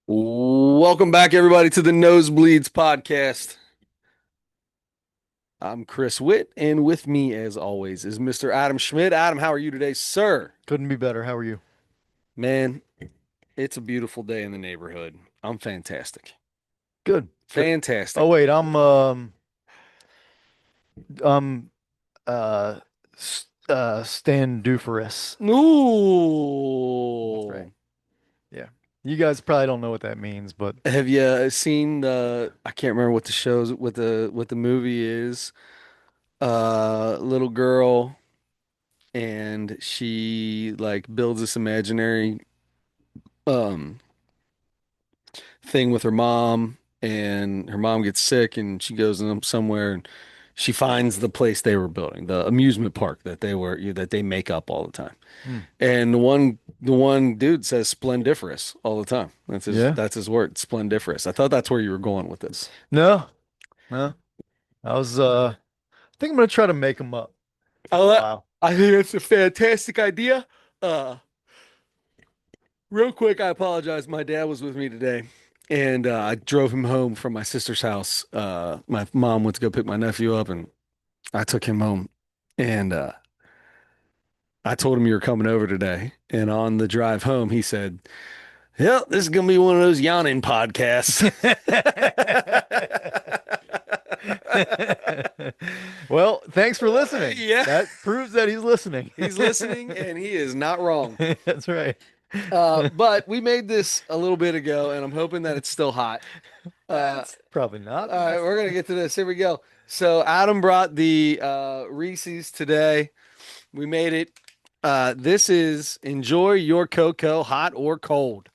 Welcome back, everybody, to the Nosebleeds podcast. I'm Chris Whitt, and with me, as always, is Mr. Adam Schmidt. Adam, how are you today, sir? Couldn't be better. How are you? Man, it's a beautiful day in the neighborhood. I'm fantastic. Good. Good. Fantastic. Oh wait, I'm standuferous. That's right. Ooh. Yeah. You guys probably don't know what that means, but Have you seen I can't remember what the movie is. Little girl, and she like builds this imaginary um thing with her mom, and her mom gets sick, and she goes in somewhere, and she finds the place they were building, the amusement park that they make up all the time. hmm. And the one dude says splendiferous all the time. Yeah. That's his word, splendiferous. I thought that's where you were going with this. No, no. I think I'm gonna try to make them up for a I while. I think it's a fantastic idea. Uh, Real quick, I apologize. My dad was with me today, and I drove him home from my sister's house. My mom went to go pick my nephew up, and I took him home, and I told him you were coming over today. And on the drive home, he said, "Yep, this is gonna be one of those yawning podcasts." Well, thanks for listening. Yeah, That proves that he's listening. he's listening, and he is not wrong. That's right. But we made this a little bit ago, and I'm hoping that it's still hot. Uh, That's probably not. all right, we're gonna get to this. Here we go. So Adam brought the Reese's today. We made it. This is enjoy your cocoa, hot or cold.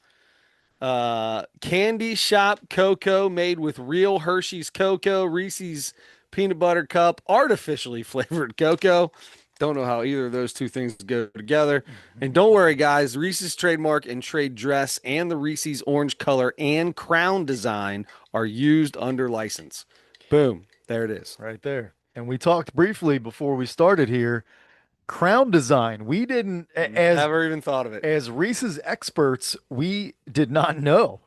Candy shop cocoa made with real Hershey's cocoa, Reese's peanut butter cup, artificially flavored cocoa. Don't know how either of those two things go together. And don't worry, guys, Reese's trademark and trade dress and the Reese's orange color and crown design are used under license. Boom. There it is. Right there. And we talked briefly before we started here. Crown design. We didn't, Never even thought of it. as Reese's experts, we did not know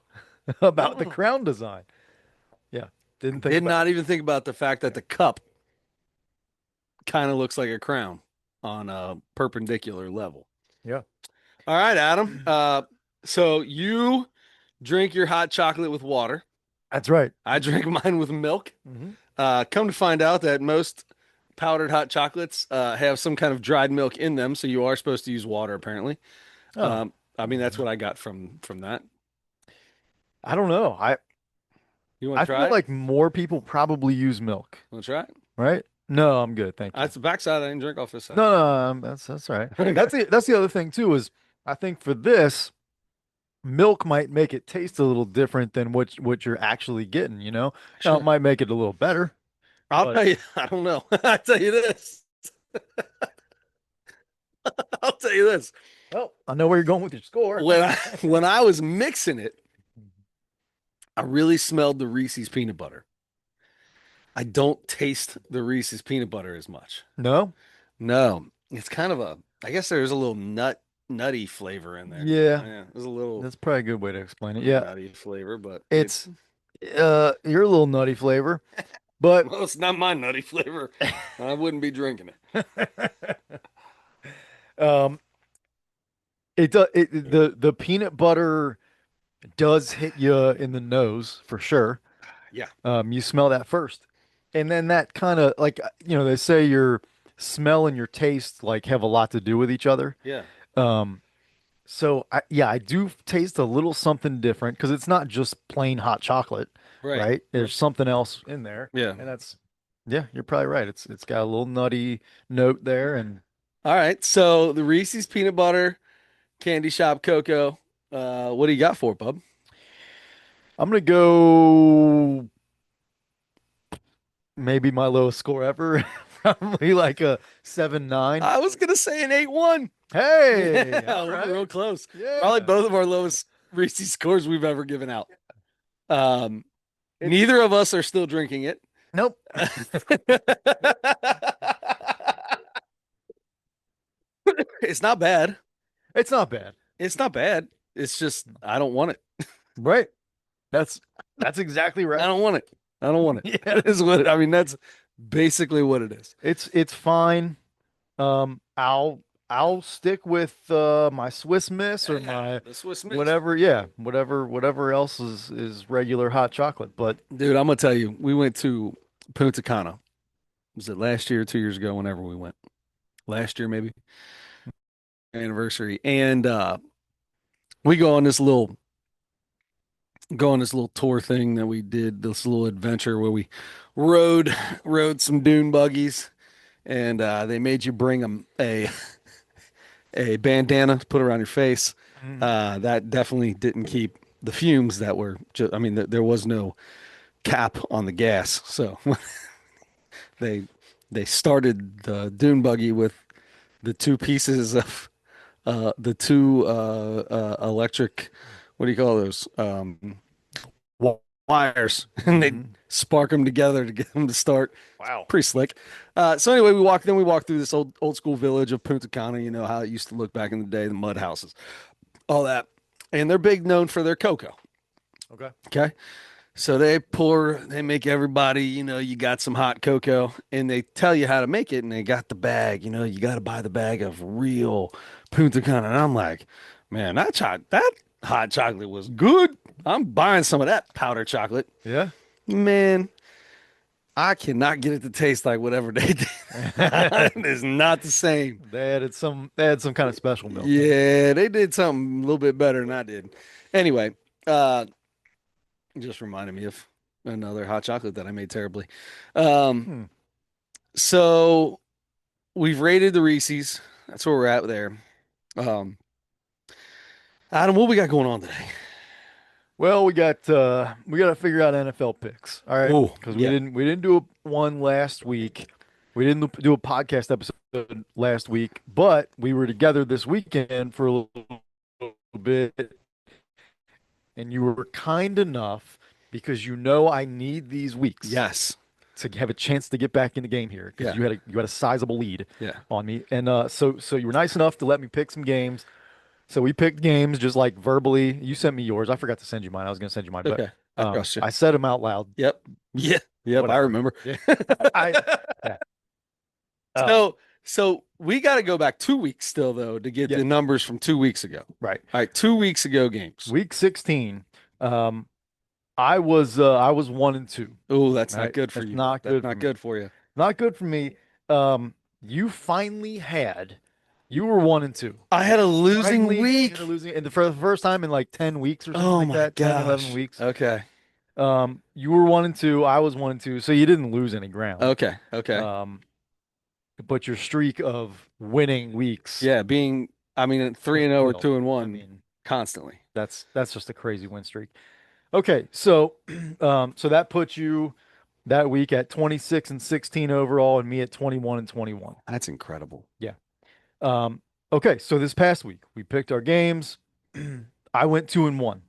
about the Mm-mm. crown design. Yeah, didn't think Did about not it. even think about the fact that the cup kind of looks like a crown on a perpendicular level. Yeah, All right, Adam. So you drink your hot chocolate with water. that's right. I drink mine with milk. Hmm. Come to find out that most powdered hot chocolates have some kind of dried milk in them, so you are supposed to use water apparently. Oh, I mean that's what I got from that. I don't know. You want I to try feel it? like more people probably use milk, Want to try it? right? No, I'm good, thank you. That's the backside. I didn't drink off this side. No, no, that's all right. Okay. That's the other thing too is I think for this milk might make it taste a little different than what you're actually getting, you know? Now it Sure. might make it a little better, I'll but tell you. I don't know. I'll tell you this. I'll tell you this. well, I know where you're going with your score. When I was mixing it, I really smelled the Reese's peanut butter. I don't taste the Reese's peanut butter as much. No? No, it's kind of I guess there's a little nutty flavor in there. Yeah, Yeah, there's a little that's probably a good way to explain it. Yeah, nutty flavor, but it's you're a little nutty flavor, but well, it's not my nutty flavor. I wouldn't be drinking it. um the peanut butter does hit you in the nose for sure. Yeah, You smell that first. And then that kind of like they say your smell and your taste like have a lot to do with each other. yeah, Um So I do taste a little something different because it's not just plain hot chocolate, right. right? Right. There's something else in there, Yeah. and yeah, you're probably right. It's got a little nutty note there, and All right. So the Reese's peanut butter candy shop cocoa. What do you got for it, bub? I'm gonna go maybe my lowest score ever, probably like a 7.9. I was gonna say an 8-1. Hey, Yeah, all we're real right, close. Probably yeah. both of our lowest Reese's scores we've ever given out. Um, It's Neither of us are still drinking it. nope, It's not bad. it's not bad. It's not bad. It's just I don't want it. Right. That's that's exactly I right. don't want it. I don't want it. Yeah. That is what I mean. That's basically what it is. It's fine. I'll stick with my Swiss Miss or Yeah, my the Swiss Miss. whatever, yeah, whatever else is regular hot chocolate. But Dude, I'm gonna tell you, we went to Punta Cana. Was it last year, 2 years ago, whenever we went? Last year, maybe anniversary. And we go on this little tour thing that we did, this little adventure where we rode rode some dune buggies, and they made you bring a bandana to put around your face. Mhm. That definitely didn't keep the fumes that were just, I mean, there was no cap on the gas. So they they started the dune buggy with the two pieces of the two electric, what do you call those? Wires, and they Mhm. spark them together to get them to start. It's Wow. pretty slick. So anyway, we walked through this old school village of Punta Cana. You know how it used to look back in the day, the mud houses, all that, and they're big known for their cocoa. Okay. Okay, so they make everybody, you got some hot cocoa, and they tell you how to make it, and they got the bag. You got to buy the bag of real Punta Cana. And I'm like, man, that hot chocolate was good. I'm buying some of that powder chocolate. Yeah. Man, I cannot get it to taste like whatever they did. It is not the same. They had some kind of special milk in it. Yeah, they did something a little bit better than I did. Anyway, it just reminded me of another hot chocolate that I made terribly. Um, Hmm. so we've rated the Reese's. That's where we're at there. Um, Adam, what we got going on today? Well, we got to figure out NFL picks. All right, Oh, because we yeah. didn't we didn't do one last week. We didn't do a podcast episode last week, but we were together this weekend for a little bit, and you were kind enough because I need these weeks Yes. to have a chance to get back in the game here because Yeah. you had a sizable lead Yeah. on me, and so you were nice enough to let me pick some games. So we picked games just like verbally. You sent me yours. I forgot to send you mine. I was going to send you mine, but Okay. I trust you. I said them out loud. Yep. Yeah. Yep. I Whatever. remember. Yeah. I yeah. So, so we got to go back 2 weeks still though to get Yeah. the numbers from 2 weeks ago. Right. All right, 2 weeks ago games. Week 16. Um, I was 1-2. Oh, that's All not right. good for That's you. not That's good for not me. good for you. Not good for me. You finally had. You were 1-2. I had a losing Finally, you week. know, losing, and for the first time in like 10 weeks or something Oh like my that, 10, 11 gosh. weeks. Okay. You were 1-2. I was 1-2. So you didn't lose any ground. Okay. Okay. Um, but your streak of winning weeks Yeah, I mean, three is and zero or killed. 2-1 I mean, constantly. that's just a crazy win streak. Okay, so so that puts you that week at 26 and 16 overall, and me at 21 and 21. That's incredible. Yeah. Um, okay, so this past week we picked our games. I went 2-1.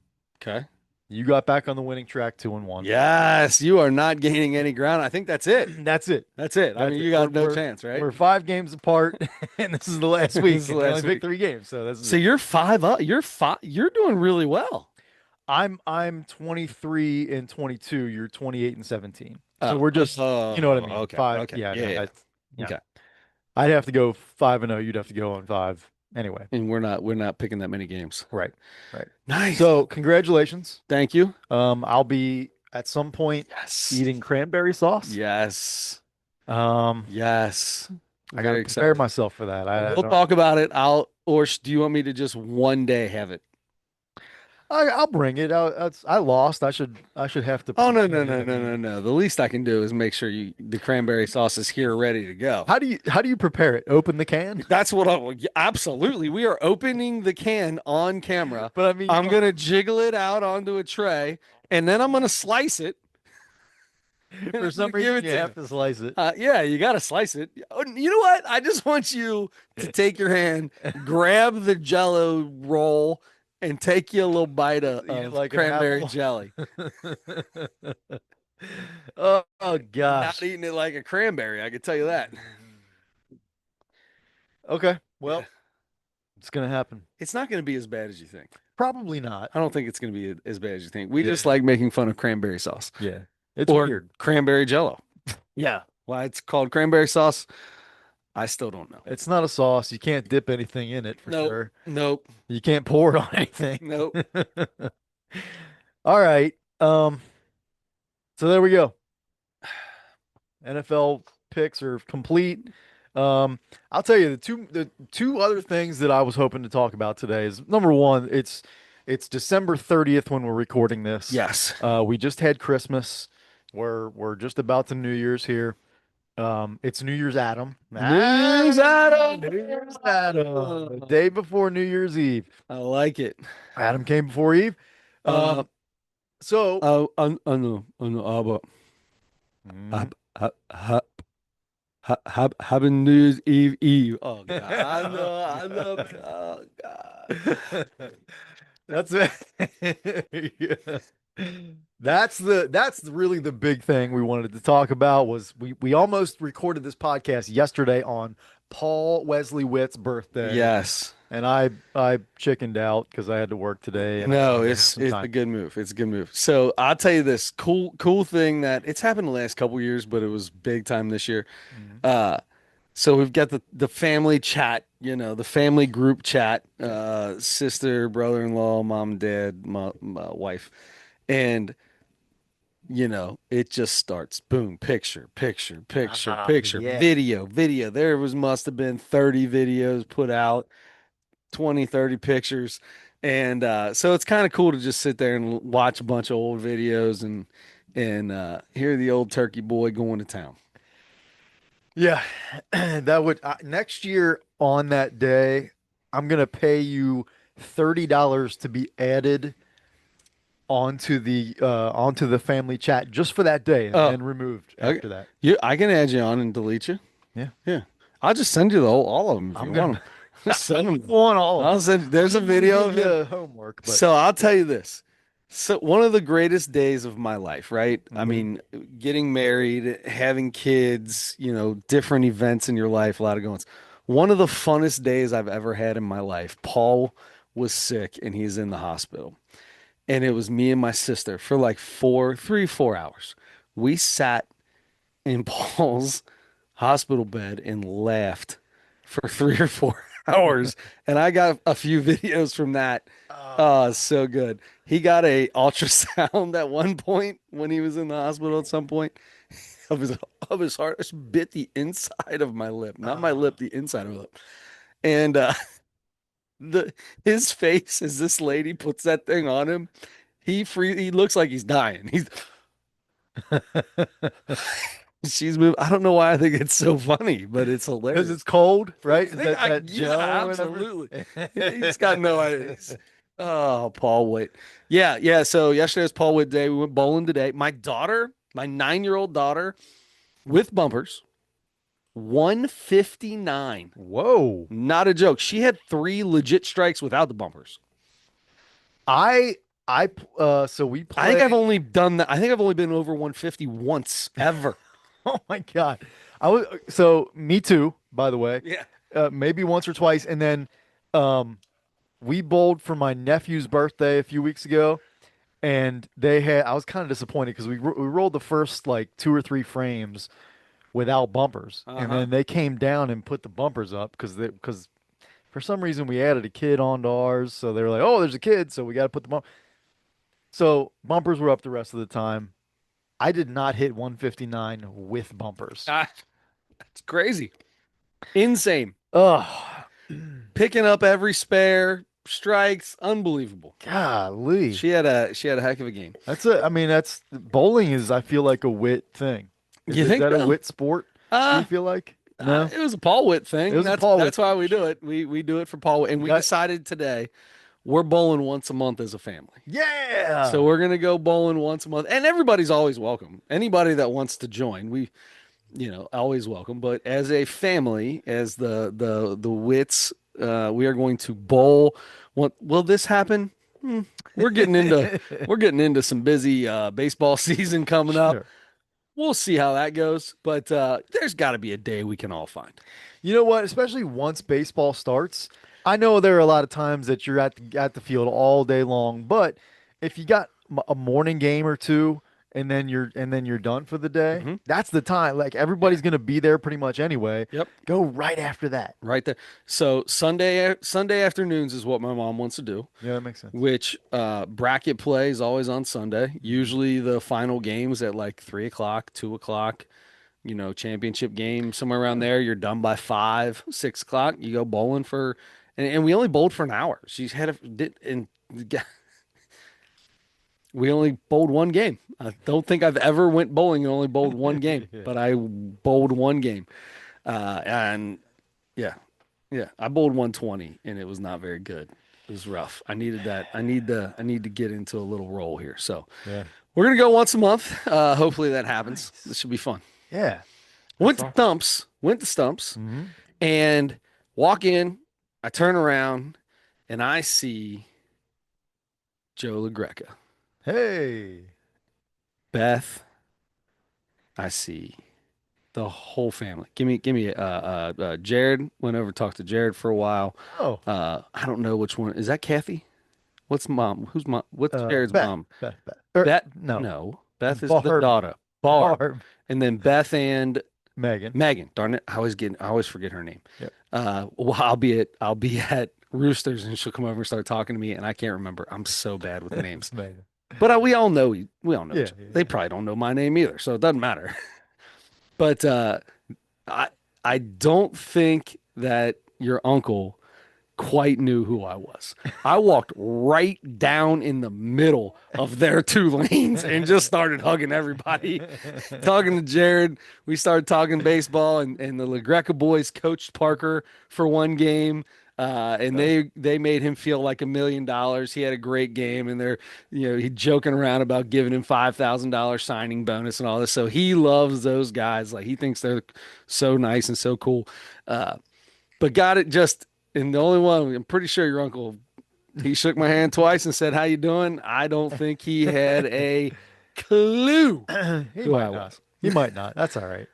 Okay. You got back on the winning track 2-1. Yes, you are not gaining any ground. I think that's it. That's it. That's it. I That's mean, it. you We're got no we're chance, right? we're 5 games apart, and this is the last This week, is the and we only last picked week. 3 games, so this is So it. you're 5 up. You're doing really well. I'm 23 and 22. You're 28 and 17. So Oh, we're just, you know what I mean? okay. Five. Okay. Yeah, Yeah, no, yeah. that's yeah. Okay. I'd have to go 5-0. You'd have to go on five. Anyway, And we're not picking that many games. right, right. Nice. So congratulations. Thank you. I'll be at some point Yes. eating cranberry sauce. Yes. Um, Yes. I got to Very prepare excited. myself for that. I We'll don't. talk about it. Do you want me to just one day have it? I'll bring it. I lost. I should have to Oh no, prepare no, it no, every no, no, week. no. The least I can do is make sure the cranberry sauce is here ready to go. How do you prepare it? Open the can? That's what absolutely. We are opening the can on camera. But I mean, I'm gonna jiggle it out onto a tray, and then I'm gonna slice it, and for I'm some gonna give reason it you to have you. to slice it. Yeah, you gotta slice it. Oh, you know what? I just want you to take your hand, grab the Jello roll, and take you a little bite Just eat it of like an cranberry apple. jelly. Oh You're not gosh. eating it like a cranberry, I can tell you that. Okay. Yeah. Well, it's gonna happen. It's not going to be as bad as you think. Probably not. I don't think it's going to be as bad as you think. We just Yeah. like making fun of cranberry sauce Yeah. It's or weird. cranberry jello. Yeah. Why it's called cranberry sauce, I still don't know. It's not a sauce. You can't dip anything in it for Nope, sure. nope, You can't pour it on anything. nope. All right. So there we go. NFL picks are complete. Um, I'll tell you the two other things that I was hoping to talk about today is number one, it's December 30th when we're recording this. Yes. We just had Christmas. We're just about to New Year's here. It's New Year's Adam. New Year's Adam. New Year's Adam. The day before New Year's Eve. I like it. Adam came before Eve. Uh, Um, so I know, aber Mhm. hab, hab, have a New Year's Eve. Oh God, I know. Oh God. That's it. Yeah. That's really the big thing we wanted to talk about was we almost recorded this podcast yesterday on Paul Wesley Witt's birthday, Yes. and I chickened out because I had to work today and I No, wanted to have it's some it's a time. good move. It's a good move. So I'll tell you this cool thing that it's happened the last couple years, but it was big time this year. Mhm. Uh, so we've got the family chat, the family group chat, sister, brother-in-law, mom, dad, my wife, and it just starts boom, picture, Yeah. video. There was must have been 30 videos put out, 20, 30 pictures. And so it's kind of cool to just sit there and watch a bunch of old videos and hear the old turkey boy going to town. Yeah, that would next year on that day, I'm gonna pay you $30 to be added onto the family chat just for that day and Oh, then removed okay. after that. I can add you on and delete you. Yeah. Yeah. I'll just send you all of them if you I'm want gonna them. Just send them. want all of I'll them. send, there's a You video give of him. you homework, but So I'll tell you this. So one of the greatest days of my life, right? I Mhm. mean, getting married, having kids, different events in your life, a lot of goings. One of the funnest days I've ever had in my life. Paul was sick and he's in the hospital. And it was me and my sister for like 4 hours. We sat in Paul's hospital bed and laughed for 3 or 4 hours. And I got a few videos from that. Oh, Ah. so good. He got a ultrasound at one point when he was in the hospital at some point of his heart. I just bit the inside of my lip, not my lip, Ah. the inside of the lip. And the his face as this lady puts that thing on him, he looks like he's dying. She's moved. I don't know why I think it's so funny, but it's Because it's hilarious. cold, right? Is that Yeah, gel or whatever? absolutely. He's got no idea. Oh, Paul Whitt. Yeah, yeah. So yesterday was Paul Whitt Day. We went bowling today. My daughter, my 9-year-old daughter, with bumpers, 159. Whoa. Not a joke. She had 3 legit strikes without the bumpers. I so we I think I've play. only done that. I think I've only been over 150 once ever. Oh my God. I was so me too, by the way. Yeah. Maybe once or twice. And then um we bowled for my nephew's birthday a few weeks ago, and they had I was kind of disappointed because we rolled the first like two or three frames without bumpers. And Uh-huh. then they came down and put the bumpers up because for some reason we added a kid onto ours. So they were like, "Oh, there's a kid, so we got to put the bump." So bumpers were up the rest of the time. I did not hit 159 with bumpers. Ah, it's crazy. Insane. Oh, Picking up every spare, strikes, unbelievable. golly. She had a heck of a game. I mean, that's bowling is, I feel like a wit thing. You Is think that a so? wit sport? Do you Uh, feel like? No? it was a Paul Whitt It thing. was a That's Paul Witt that's thing why for we do sure. it. We do it for Paul Whitt, and we Got, decided today we're bowling once a month as a family. So yeah. we're gonna go bowling once a month, and everybody's always welcome. Anybody that wants to join, always welcome. But as a family, as the Wits, we are going to bowl. What will this happen? Hmm, we're getting into we're getting into some busy baseball season coming up. Sure. We'll see how that goes, but there's got to be a day we can all find. You know what? Especially once baseball starts. I know there are a lot of times that you're at the field all day long, but if you got a morning game or two and then you're done for the day, Hmm. that's the time. Like Yeah. everybody's gonna be there pretty much anyway. Yep. Go right after that. Right there. So Sunday afternoons is what my mom wants to do, Yeah, that makes sense. which bracket play is always on Sunday. Hmm. Usually the final games at like 3 o'clock, 2 o'clock. Championship game somewhere around Yeah. there. You're done by 5, 6 o'clock. You go bowling and we only bowled for an hour. She's had a did and we only bowled one game. I don't think I've ever went bowling and only bowled one game, Yeah. but I bowled one game. And yeah, yeah, I bowled 120 and it was not very good. It was rough. I needed that. I need to get into a little roll here. So Yeah. we're gonna go once a month. Hopefully that happens. This Nice. should be fun. Yeah. Went That's to awesome. Stumps. Went to Stumps. Hmm. And walk in, I turn around and I see Joe LaGreca. Hey. Beth, I see the whole family. Give me Jared went over, talked to Jared for a while. Oh. I don't know which one. Is that Kathy? What's mom? Who's mom? What's Jared's Beth. mom? Beth. Beth, No. no. Beth is the Barb. daughter. Barb. Barb. And then Beth and Megan. Megan, darn it, I always forget her name. Yep. Well, I'll be at Roosters and she'll come over and start talking to me, and I can't remember. I'm so bad with names. Megan. But we all know Yeah. each other. They Yeah. probably don't know my name either, so it doesn't matter. But I I don't think that your uncle quite knew who I was. I walked right down in the middle of their two lanes and just started hugging everybody, talking to Jared. We started talking baseball, and the LaGreca boys coached Parker for one game. And they made him feel like $1 million. He had a great game, and he joking around about giving him $5,000 signing bonus and all this. So he loves those guys. Like he thinks they're so nice and so cool. Uh, but got it just and the only one I'm pretty sure your uncle he shook my hand twice and said, "How you doing?" I don't think he had a clue He who I might not. was. He might not. That's all right.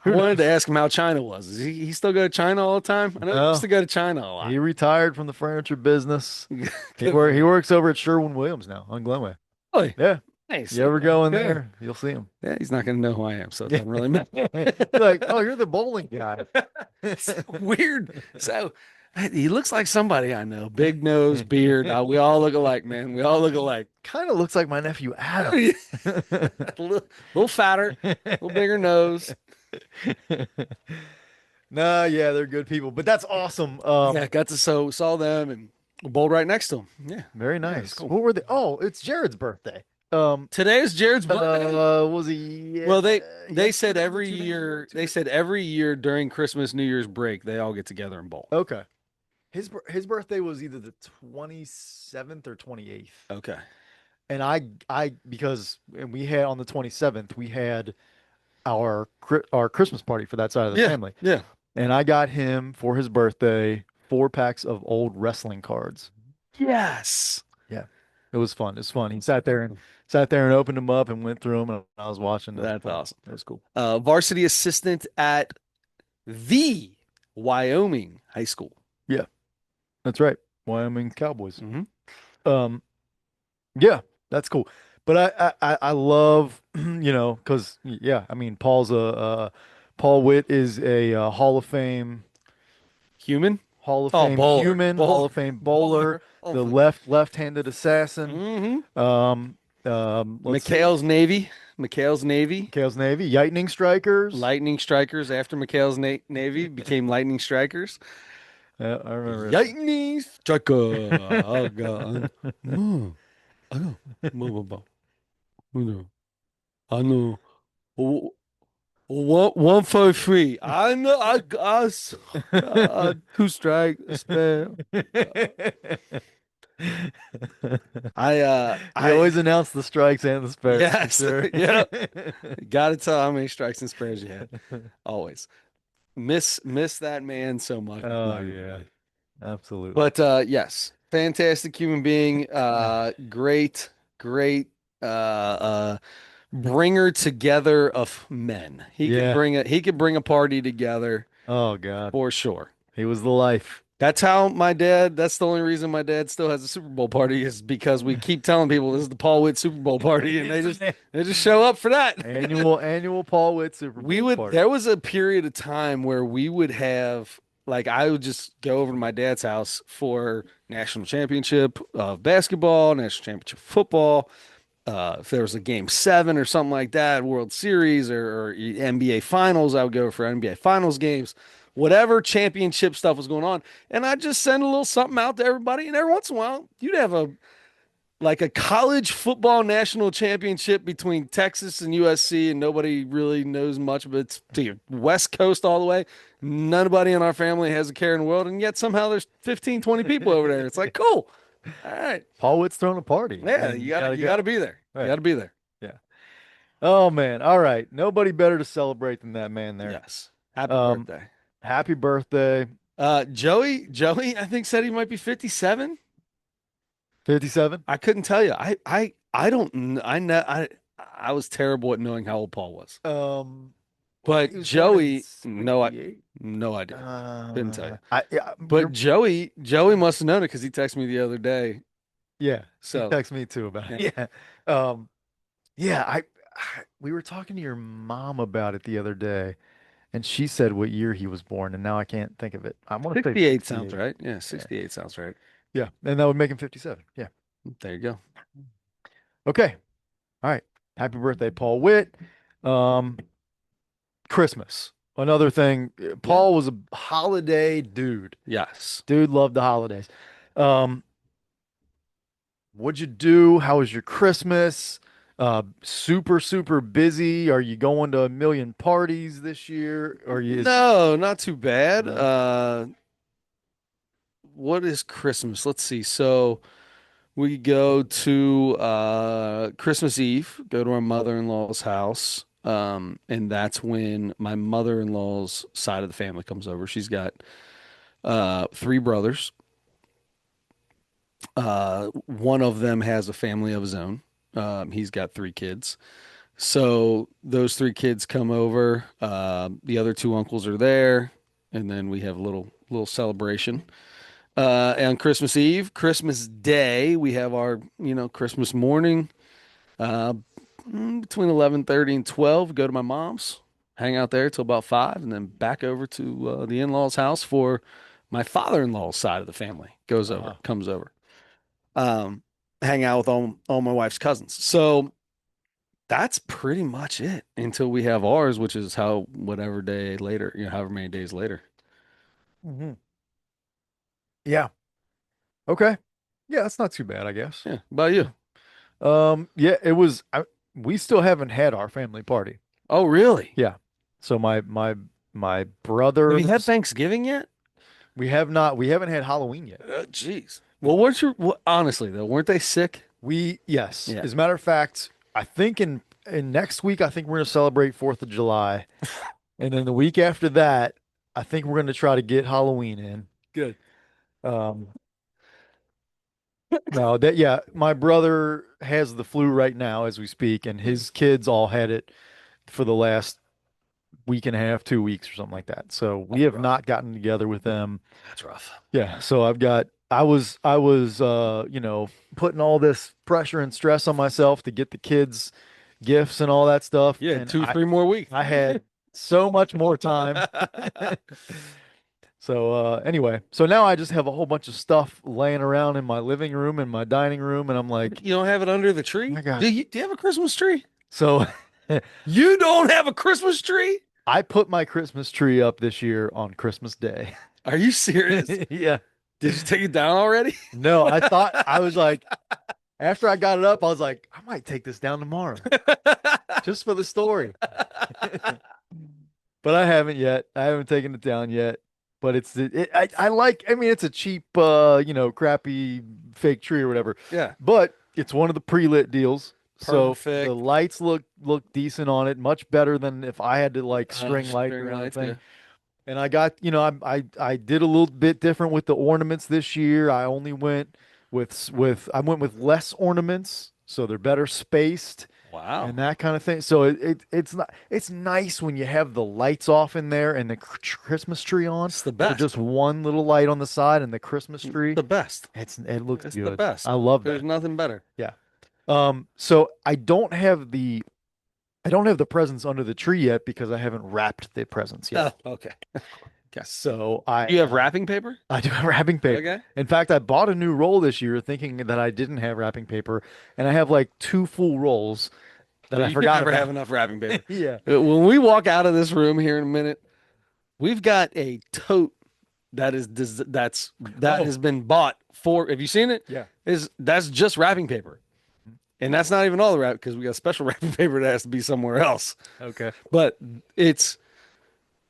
I Who wanted to knows? ask him how China was. Is he still go to China all the time? I know he used No, to go to China a lot. he retired from the furniture business. Good for He him. works over at Sherwin-Williams now on Glenway. Really? Yeah. Nice. You ever Okay. go in Yeah. there, you'll see him. Yeah, he's not gonna know who I am, so it Yeah. doesn't really matter. Be like, oh, you're the bowling guy. So weird. So he looks like somebody I know. Big nose, beard. We all look alike, man. We all look alike. Kind of looks like my nephew Adam. A little fatter, a little bigger nose. No, yeah, they're good people, but that's awesome. Yeah, got to saw them and bowled right next to them. Yeah, Very yeah, it's nice. cool. What were they? Oh, it's Jared's birthday. Um, Today is Jared's birthday. was he Well, they said yesterday? Was it every 2 days ago? year they said every year during Christmas, New Year's break, they all get together and bowl. Okay. His birthday was either the 27th or 28th. Okay. And because and we had on the 27th, we had our Christmas party for that side of the Yeah, family. yeah. And I got him for his birthday 4 packs of old wrestling cards. Yes. Yeah. It was fun. It was fun. He sat there and opened them up and went through them and I was watching them That's play. awesome. It was cool. Varsity assistant at the Wyoming High School. Yeah, that's right. Wyoming Cowboys. Hmm. Um, yeah, that's cool. But I love, because yeah, I mean, Paul Whitt is a Human? Hall of Oh, Fame bowler. human, Hall Bowler. of Fame bowler, Bowler. Oh, the left-handed assassin. mm-hmm. Let's see, McHale's Navy. Kale's Navy, Lightning Strikers. Lightning Strikers after McHale's Navy became Lightning Strikers. I remember it. Lightning Striker. Oh, God. Mm. I know. I know. I know. Oh, 143. I know. Two strike spare. He always announced the strikes and the spares for Yes. sure. Yeah. Got to tell how many strikes and spares you had. Always miss that man so much. Oh Not even yeah, really. absolutely. But yes, fantastic human being. Great bringer together of men. He could Yeah. bring a party together Oh God, for sure. he was the life. That's how my dad, that's the only reason my dad still has a Super Bowl party is because we keep telling people this is the Paul Witt Super Bowl party and It's an they just show up for that. annual Paul Witt Super We Bowl would party. there was a period of time where we would have like I would just go over to my dad's house for national championship of basketball, national championship football. If there was a game seven or something like that, World Series or NBA Finals, I would go for NBA Finals games, whatever championship stuff was going on. And I'd just send a little something out to everybody. And every once in a while, you'd have a college football national championship between Texas and USC, and nobody really knows much, but it's the West Coast all the way. Nobody in our family has a care in the world, and yet somehow there's 15, 20 people over there. It's like, cool. All right. Paul Witt's throwing a party, Yeah, and you you gotta gotta you gotta go. be there. You Right. gotta be there. Yeah. Oh man. All right. Nobody better to celebrate than that man there. Yes. Happy Um, birthday. happy birthday. Joey, I think said he might be 57. 57. I couldn't tell you. I don't I know I was terrible at knowing how old Paul was. He But was born in Joey, '68. no idea. Couldn't tell you. Yeah, But Joey must have known it because he texted me the other day. yeah, he So texted me too about yeah. it. Yeah. Um, yeah, we were talking to your mom about it the other day, and she said what year he was born, and now I can't think of it. I want to say 68 sounds 68. right. Yeah, Yeah. 68 sounds right. Yeah, and that would make him 57. Yeah. There you go. Okay. All right. Happy birthday, Paul Witt. Um, Christmas. Another thing. Yeah. Paul was a holiday dude. Yes. Dude loved the holidays. Um, what'd you do? How was your Christmas? Super, super busy. Are you going to a million parties this year? Or you is No, not too bad. no? What is Christmas? Let's see. So we go to Christmas Eve, go to our mother-in-law's house. And that's when my mother-in-law's side of the family comes over. She's got three brothers. One of them has a family of his own. He's got three kids. So those three kids come over. The other two uncles are there, and then we have a little celebration. On Christmas Eve, Christmas Day, we have our Christmas morning. Uh, Between 11:30 and 12, go to my mom's, hang out there till about 5, and then back over to the in-laws' house for my father-in-law's side of the family. Comes over, um, hang out with all my wife's cousins. So that's pretty much it until we have ours, which is how whatever day later, however many days later. Hmm. Yeah. Okay. Yeah, that's not too bad, I guess. Yeah. About you? Yeah. Yeah, it was. We still haven't had our family party. Oh, really? Yeah. So my Have you had brothers, Thanksgiving yet? we have not. We haven't had Halloween yet. Jeez. Well, honestly though, weren't they sick? Yes. Yeah. As a matter of fact, I think in next week, I think we're gonna celebrate 4th of July, and then the week after that, I think we're gonna try to get Halloween in. Good. Um, no, that yeah, my brother has the flu right now as we speak, and his kids all had it for the last week and a half, 2 weeks or something like that. So we That's have rough. not gotten together with them. That's rough. Yeah, so I was putting all this pressure and stress on myself to get the kids gifts and all that stuff, Yeah, and two, I 3 more weeks. I had so much more time. So anyway, so now I just have a whole bunch of stuff laying around in my living room and my dining room, and I'm like, You don't have it under the oh tree? my God. Do you have a Christmas tree? So You don't have a Christmas tree? I put my Christmas tree up this year on Christmas Day. Are you serious? Yeah. Did you take it down already? No, I was like, after I got it up, I was like, I might take this down tomorrow just for the story. But I haven't yet. I haven't taken it down yet. But I like, I mean, it's a cheap, crappy fake tree or whatever. Yeah. But it's one of the pre-lit deals. So the Perfect. lights look decent on it, much better than if I had to like string light String around the lights, yeah. thing. And I got, I did a little bit different with the ornaments this year. I only went with I went with less ornaments, so they're better spaced. Wow. and that kind of thing. So it's not it's nice when you have the lights off in there and the Christmas tree on, It's the or best. just one little light on the side and the Christmas tree. The best. It looks It's the good. I best. love There's that. nothing better. Yeah. So I don't have the presents under the tree yet because I haven't wrapped the presents yet. Oh, okay. Okay. So Do you have wrapping paper? I do have wrapping paper. Okay. In fact, I bought a new roll this year thinking that I didn't have wrapping paper, and I have like two full rolls that Well, I you can forgot never have about. enough wrapping paper. Yeah. When we walk out of this room here in a minute, we've got a tote that Oh, has been bought for. Have you seen it? yeah. That's just wrapping paper, and that's not even all the wrap because we got special wrapping paper that has to be somewhere else. Okay. But it's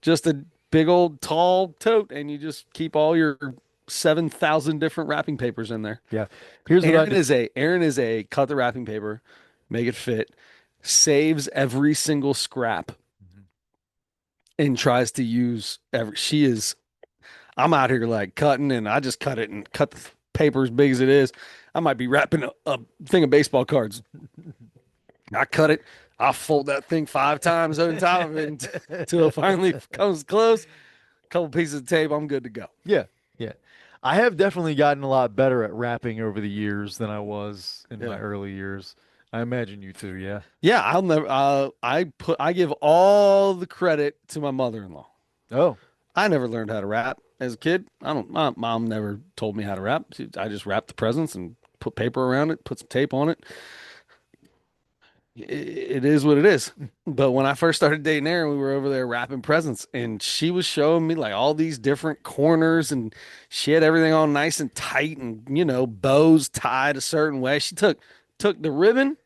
just a big old tall tote, and you just keep all your 7,000 different wrapping papers in there. Yeah. Here's what I do. Aaron is a cut the wrapping paper, make it fit, saves every single scrap, Mhm. and tries to use every. She is. I'm out here like cutting, and I just cut it and cut the paper as big as it is. I might be wrapping a thing of baseball cards. I cut it. I fold that thing 5 times on top of it until it finally comes close. Couple pieces of tape, I'm good to go. Yeah. Yeah. I have definitely gotten a lot better at wrapping over the years than I was in my Yeah. early years. I imagine you too, yeah. Yeah, I'll never I give all the credit to my mother-in-law. Oh, I never learned how to rap as a kid. I don't My mom never told me how to rap. I just wrapped the presents and put paper around it, put some tape on it. It is what it is. But when I first started dating Erin, we were over there wrapping presents, and she was showing me like all these different corners, and she had everything all nice and tight, and bows tied a certain way. She took the ribbon.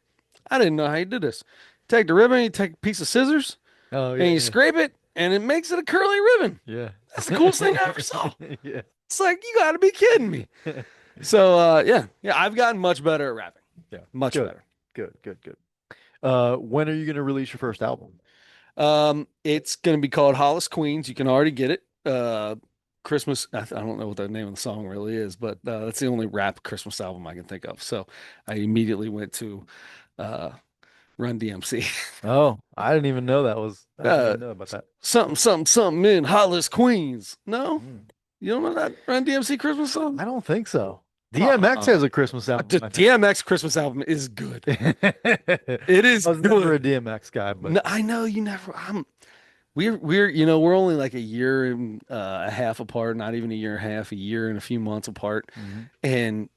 I didn't know how you did this. Take the ribbon, you take a piece of scissors, oh and you yeah, scrape it, and it makes it a curly ribbon. yeah. That's the coolest thing I ever saw. Yeah. It's like you got to be kidding me. So yeah, I've gotten much better at rapping. Yeah. Much Good. better. Good. Good. Good. When are you going to release your first album? It's gonna be called Hollis Queens. You can already get it. Christmas. I don't know what the name of the song really is, but that's the only rap Christmas album I can think of. So I immediately went to uh, Run DMC. Oh, I didn't even know that was. I didn't uh, even know about that. something, something, something in Hollis Queens. No, Mm. you don't know that Run DMC Christmas song? I don't think so. DMX Uh-uh. has a Christmas The album, I think. DMX Christmas album is good. I It is was never a good. DMX guy, but No, I know you never. We're only like a year and a half apart, not even a year and a half, a year and a few months apart, Mhm. and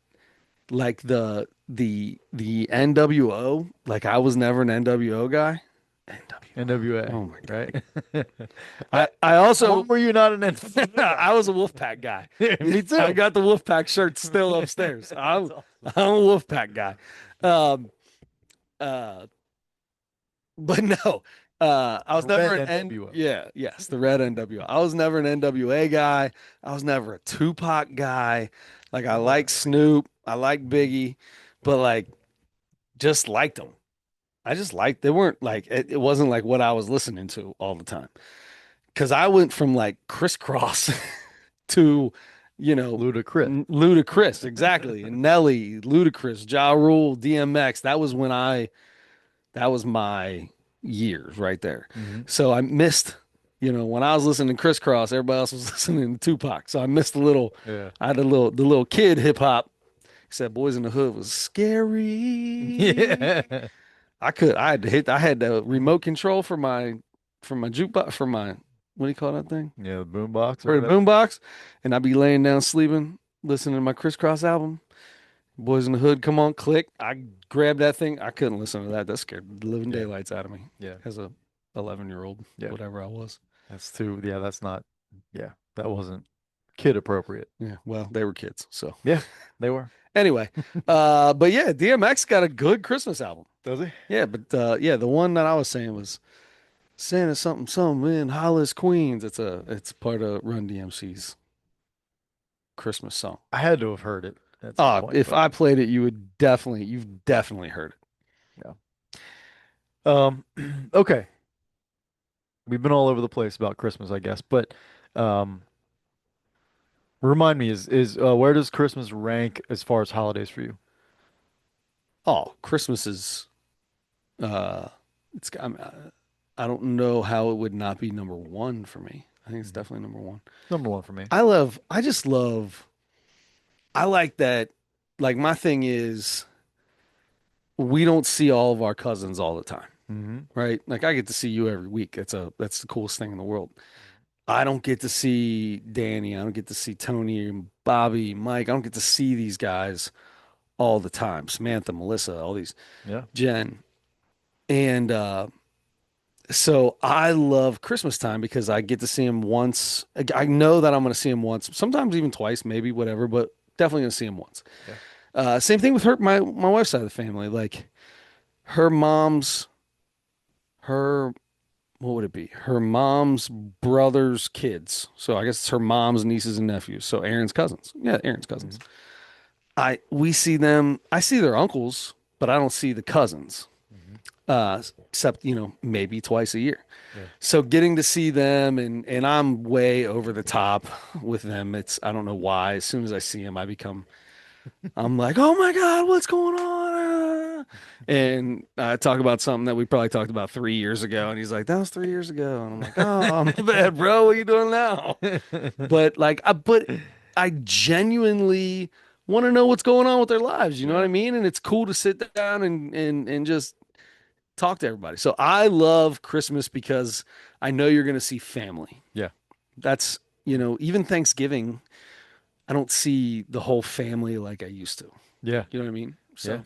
like the NWO, like I was never an NWO guy. NWO. NWA, Oh my right? God. I, I how also were you not an NWA I was a Wolfpack guy. guy? Me I too. got the Wolfpack shirt still upstairs. That's I'm awesome. I'm a Wolfpack guy. Um uh But no, I was The never red an NWO. yes, the red NWO. I was never an NWA guy. I was never a Tupac guy. Like I Oh, like Snoop, I like Biggie, but like just liked them. I just liked they weren't like it wasn't like what I was listening to all the time. Because I went from like Crisscross to, Ludacris. Ludacris, exactly, and Nelly, Ludacris, Ja Rule, DMX. That was my years right there. Hmm. So I missed, when I was listening to Crisscross, everybody else was listening to Tupac. So I missed Yeah. I had the little kid hip hop. He said Boys in the Hood was scary. Yeah. I had the remote control for my jukebox, what do you call that thing? Yeah, the boombox or For the whatever. boombox. And I'd be laying down sleeping, listening to my Crisscross album. Boys in the Hood, come on, click. I grabbed that thing. I couldn't listen to that. That scared the living Yeah. daylights out of me Yeah. as a 11-year-old, Yeah. whatever I was. That's too, yeah, that's not, yeah, that wasn't kid appropriate. Yeah, well, they were kids. So Yeah, they were. anyway, but yeah, DMX got a good Christmas album. Does he? Yeah, but yeah, the one that I was saying was Santa something something in Hollis, Queens. It's part of Run DMC's Christmas song. I had to have heard it at some point, If but I played it, you've definitely heard it. yeah. Um, okay. We've been all over the place about Christmas, I guess, but um, remind me, is where does Christmas rank as far as holidays for you? Oh, Christmas is Uh, I don't know how it would not be number one for me. I think it's Mhm. definitely number one. Number one for me. I just love, I like that. Like my thing is, we don't see all of our cousins all the time, Hmm. right? Like I get to see you every week. That's the coolest thing in the world. I don't get to see Danny. I don't get to see Tony and Bobby, Mike. I don't get to see these guys all the time. Samantha, Melissa, all these, Yeah. Jen. And so I love Christmas time because I get to see him once. I know that I'm going to see him once, sometimes even twice, maybe whatever, but definitely going to see him once. Yeah. Same thing with her, my wife's side of the family. Like her mom's, her, what would it be? Her mom's brother's kids. So I guess it's her mom's nieces and nephews. So Aaron's cousins. Yeah, Aaron's cousins. Hmm. We see them. I see their uncles, but I don't see the cousins. Hmm. Except maybe twice a year. Yeah. So getting to see them and I'm way over the top with them. It's I don't know why. As soon as I see them, I'm like, oh my God, what's going on? And I talk about something that we probably talked about 3 years ago, and he's like, that was 3 years ago, and I'm like, oh, my bad, bro. What are you doing now? But I genuinely want to know what's going on with their lives. You know what I Yeah. mean? And it's cool to sit down and just talk to everybody. So I love Christmas because I know you're going to see family. Yeah. That's, even Thanksgiving, I don't see the whole family like I used to. Yeah. You know what I mean? Yeah.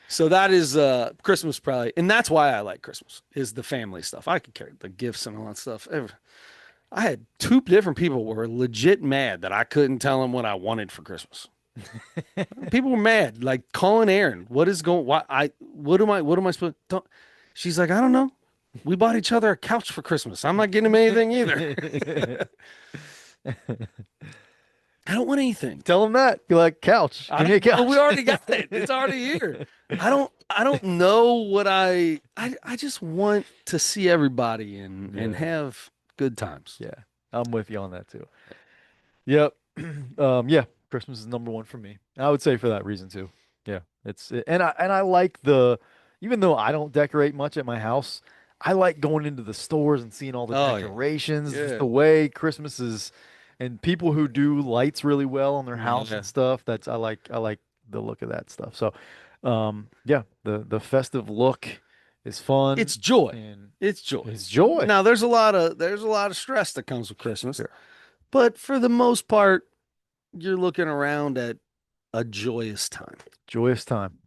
So that is Christmas probably, and that's why I like Christmas is the family stuff. I could carry the gifts and all that stuff. I had two different people were legit mad that I couldn't tell them what I wanted for Christmas. People were mad, like calling Aaron. What is going? Why? What am I supposed? Don't, she's like, I don't know. We bought each other a couch for Christmas. I'm not getting him anything either. I don't want anything. Tell them that. Be like, couch. I Give me a don't. Well, we couch. already got it. It's already here. I don't know what I just want to see everybody and Yeah. have good times. Yeah. I'm with you on that too. Yep. Yeah, Christmas is number one for me. I would say for that reason too. Yeah. And I like even though I don't decorate much at my house, I like going into the stores and seeing all the Oh yeah. decorations, just Yeah. the way Christmas is and people who do lights really well on their house Yeah. and stuff. I like the look of that stuff. So yeah, the festive look is fun It's joy. and It's joy. it's joy. Now there's a lot of stress that comes with Christmas, Sure. but for the most part, you're looking around at a joyous time. Joyous time.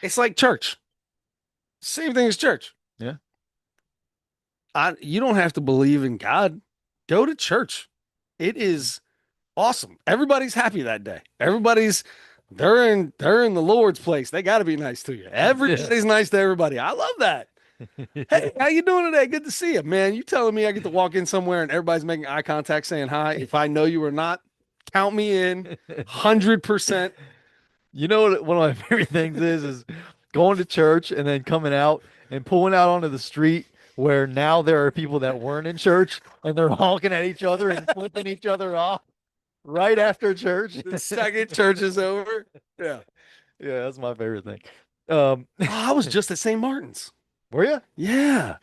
It's like church. Same thing as church. Yeah. You don't have to believe in God. Go to church. It is awesome. Everybody's happy that day. They're in the Lord's place. They got to be nice to you. Yeah. Everybody's nice to everybody. I love that. Hey, how you doing today? Good to see you, man. You telling me I get to walk in somewhere and everybody's making eye contact saying hi. If I know you or not, count me in. 100%. You know what one of my favorite things is going to church and then coming out and pulling out onto the street where now there are people that weren't in church and they're honking at each other and flipping each other off right after church. The second church is over. Yeah. Yeah, that's my favorite thing. Oh, I was just at St. Martin's. Were you? Yeah.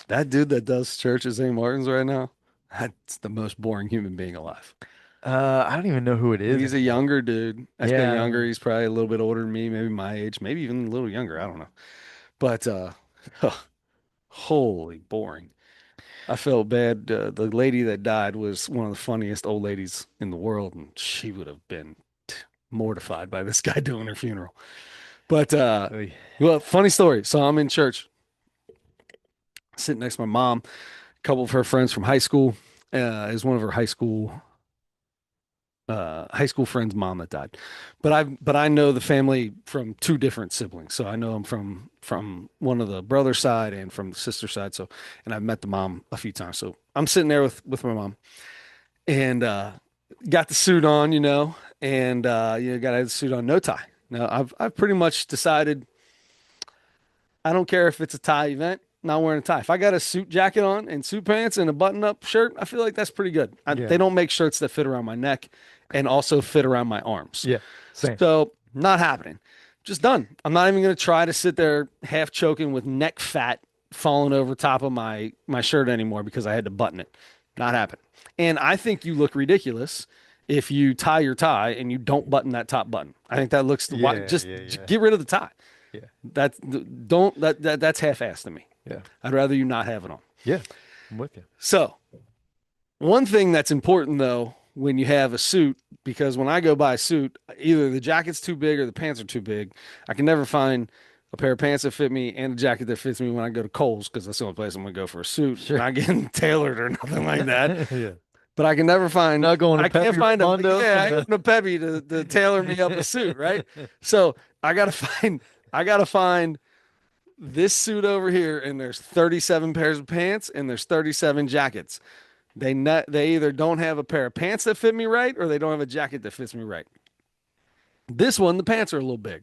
That dude that does church at St. Martin's right now, that's the most boring human being alive. I don't even know who it is He's a anymore. younger dude. I say Yeah. younger. He's probably a little bit older than me, maybe my age, maybe even a little younger. I don't know. But holy boring. I felt bad. The lady that died was one of the funniest old ladies in the world, and she would have been mortified by this guy doing her funeral. But Oy. well, funny story. So I'm in church, sitting next to my mom. A couple of her friends from high school. Is one of her high school friend's mom that died. But I know the family from two different siblings. So I know them from one of the brother side and from the sister side. So and I've met the mom a few times. So I'm sitting there with my mom and got the suit on, and got to have the suit on, no tie. Now I've pretty much decided I don't care if it's a tie event. Not wearing a tie. If I got a suit jacket on and suit pants and a button-up shirt, I feel like that's pretty good. Yeah. They don't make shirts that fit around my neck and also fit around my arms. Yeah. Same. So not happening. Just done. I'm not even going to try to sit there half choking with neck fat falling over top of my shirt anymore because I had to button it. Not happen. And I think you look ridiculous if you tie your tie and you don't button that top button. I think that looks why Yeah, just yeah, yeah, get rid of the tie. yeah, That don't that's half-assed to me. yeah, I'd rather you not have it on. yeah. I'm with you. So, one thing that's important though when you have a suit, because when I go buy a suit, either the jacket's too big or the pants are too big. I can never find a pair of pants that fit me and a jacket that fits me when I go to Kohl's because that's the only place I'm going to go for a suit. Sure. Not getting tailored or nothing like that. Yeah. But I can never find. Not going to I can't Pepe find a Raimondo. yeah. I ain't going to Peppy to tailor me up a suit, right? So I gotta find. I gotta find this suit over here, and there's 37 pairs of pants, and there's 37 jackets. They either don't have a pair of pants that fit me right, or they don't have a jacket that fits me right. This one, the pants are a little big.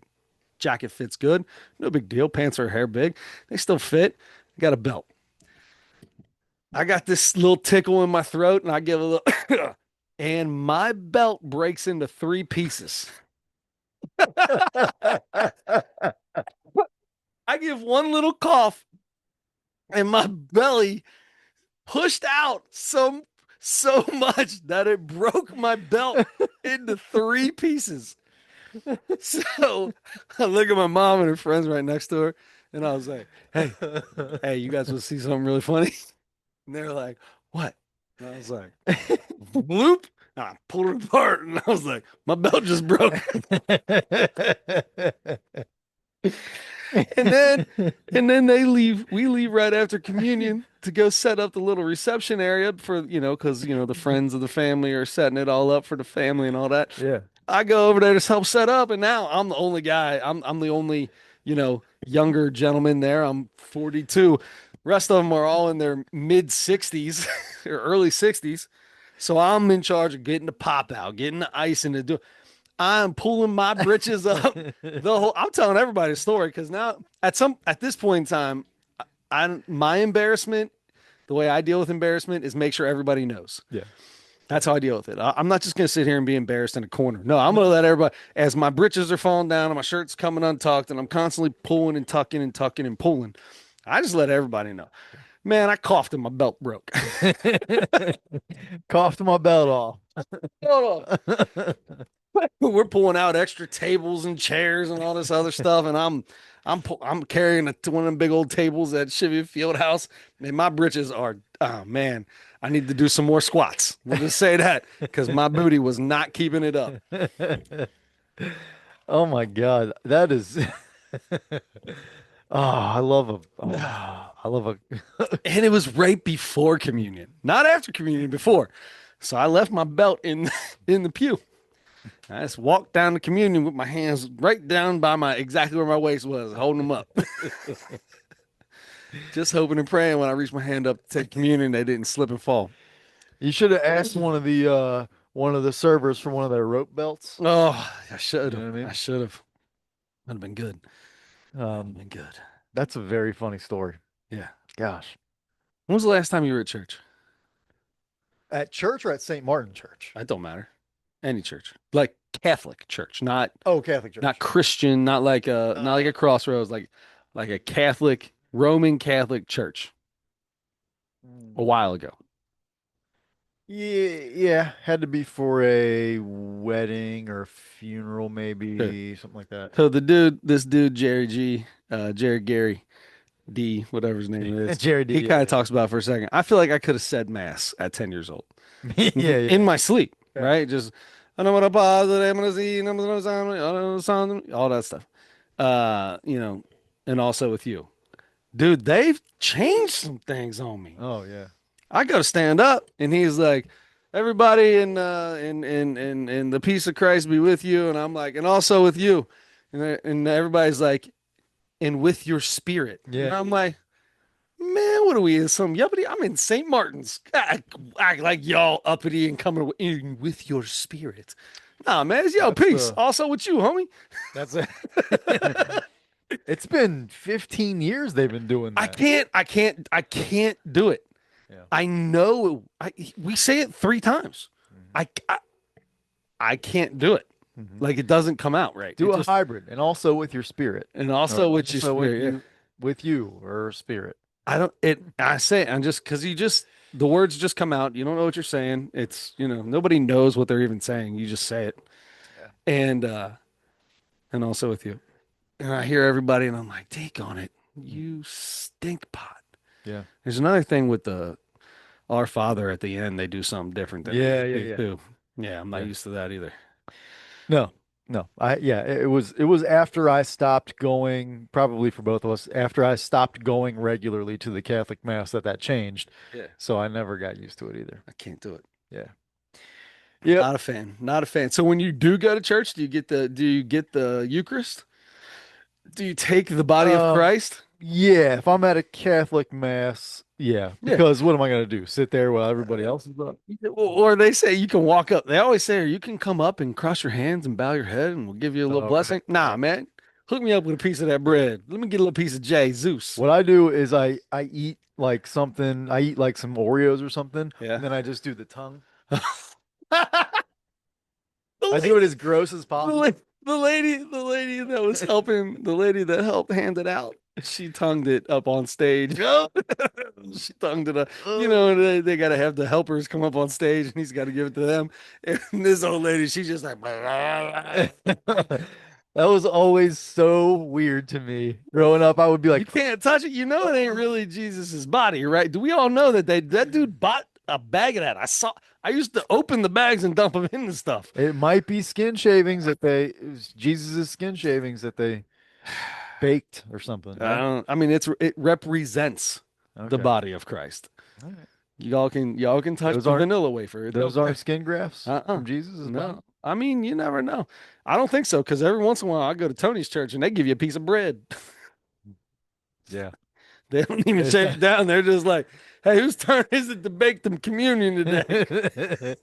Jacket fits good, no big deal. Pants are a hair big, they still fit. I got a belt. I got this little tickle in my throat, and I give a little, and my belt breaks into three pieces. I give one little cough, and my belly pushed out so much that it broke my belt into three pieces. So I look at my mom and her friends right next to her, and I was like, hey, you guys want to see something really funny? And they're like, what? And I was like, bloop. And I pulled it apart, and I was like, my belt just broke. And then they leave. We leave right after communion to go set up the little reception area for, because, the friends of the family are setting it all up for the family and all that. Yeah. I go over there to help set up, and now I'm the only guy. I'm the only, younger gentleman there. I'm 42. Rest of them are all in their mid 60s or early 60s. So I'm in charge of getting the pop out, getting the ice in the do. I'm pulling my britches up. I'm telling everybody a story because now at this point in time, my embarrassment, the way I deal with embarrassment is make sure everybody knows. Yeah. That's how I deal with it. I'm not just going to sit here and be embarrassed in a corner. No, I'm going to let everybody, as my britches are falling down and my shirt's coming untucked and I'm constantly pulling and tucking and tucking and pulling, I just let everybody know. Man, I coughed and my belt broke. Coughed my belt off. Hold on. We're pulling out extra tables and chairs and all this other stuff, and I'm carrying one of them big old tables at Chevy Fieldhouse, and my britches are, oh man, I need to do some more squats. We'll just say that because my booty was not keeping it up. Oh my God. That is I love a And it was right before communion, not after communion, before. So I left my belt in the pew. I just walked down to communion with my hands right down by exactly where my waist was, holding them up. Just hoping and praying when I reached my hand up to take communion, they didn't slip and fall. You should have asked one of the servers for one of their rope belts. Oh, I should You know have. what I I mean? should have. That'd have been good. That'd have Um, been good. that's a very funny story. Yeah. Gosh. When was the last time you were at church? At church or at St. Martin Church? That don't matter. Any church, like Catholic church, not Oh, Catholic not Church. Christian, not like a Crossroads, like a Catholic Roman Catholic church a Mm. while ago. Yeah, yeah, had to be for a wedding or a funeral, Okay. maybe something like that. So this dude, Gerry Dee, whatever his name is, Gerry Dee, he yeah, kind of talks about it for a second. I feel like I could have said mass at 10 years old yeah, yeah, in yeah, my sleep, yeah. right? Just I know what a positive, I'm gonna see, all that stuff. And also with you, dude, they've changed some things on me. Oh yeah, I go to stand up, and he's like, "Everybody in the peace of Christ be with you," and I'm like, "And also with you," and everybody's like, "And with your spirit," and yeah. I'm like, "Man, what are we in some yuppity? I'm in St. Martin's. Act like y'all uppity and coming in with your spirit." Nah, man, it's yo That's peace. Also with you, homie. that's it. It's been 15 years they've been doing that. I can't do it. Yeah. I know we say it three times. Mhm. I can't do it. Hmm. Like it doesn't come out right. It Do a just hybrid, and also with your spirit, and or also with your also spirit. Yeah. with you or spirit. I don't it I say it, I'm just because the words just come out. You don't know what you're saying. It's nobody knows what they're even saying. You just say it. Yeah. And also with you. And I hear everybody and I'm like, take on it. Mm. You stink pot. Yeah. There's another thing with the Our Father at the end, they do something different than they Yeah, used yeah, to yeah. too. Yeah, I'm not Yeah. used to that either. No, no. It was after I stopped going, probably for both of us, after I stopped going regularly to the Catholic Mass that changed. Yeah, So I never got used to it either. I can't do it. Yeah. Yep. Not a fan. Not a fan. So when you do go to church, do you get the Eucharist? Do you take the body of Um, Christ? yeah, if I'm at a Catholic Mass, yeah, Yeah. because what am I gonna do? Sit there while everybody else is up? Or they say you can walk up. They always say, or you can come up and cross your hands and bow your head and we'll give you a little Oh, right, blessing. Nah, right. man. Hook me up with a piece of that bread. Let me get a little piece of Jesus. What I do is I eat like something, I eat like some Oreos or something, Yeah. and then I just do the tongue. The I do it lady, as gross as the, la- possible. the lady that was helping, the lady that helped hand it out, she tongued it up on stage. She tongued it up. Oh. They got to have the helpers come up on stage and he's got to give it to them. And this old lady, she's just like, That was always so weird to me. Growing up, I would be you like, can't touch it. You know it ain't really Jesus's body, right? Do we all know that that dude bought a bag of that? I used to open the bags and dump them into stuff. it might be skin shavings that it was Jesus's skin shavings that they baked or something, right? I mean, it represents the Okay. body of Christ. All right. Y'all can touch Those the aren't vanilla wafer. It those don't aren't matter. skin grafts Uh-uh. from Jesus's body? No. I mean, you never know. I don't think so because every once in a while I go to Tony's church and they give you a piece of bread. Yeah. They don't even It's shake it down. They're just like, "Hey, whose turn is it to bake them communion You're today?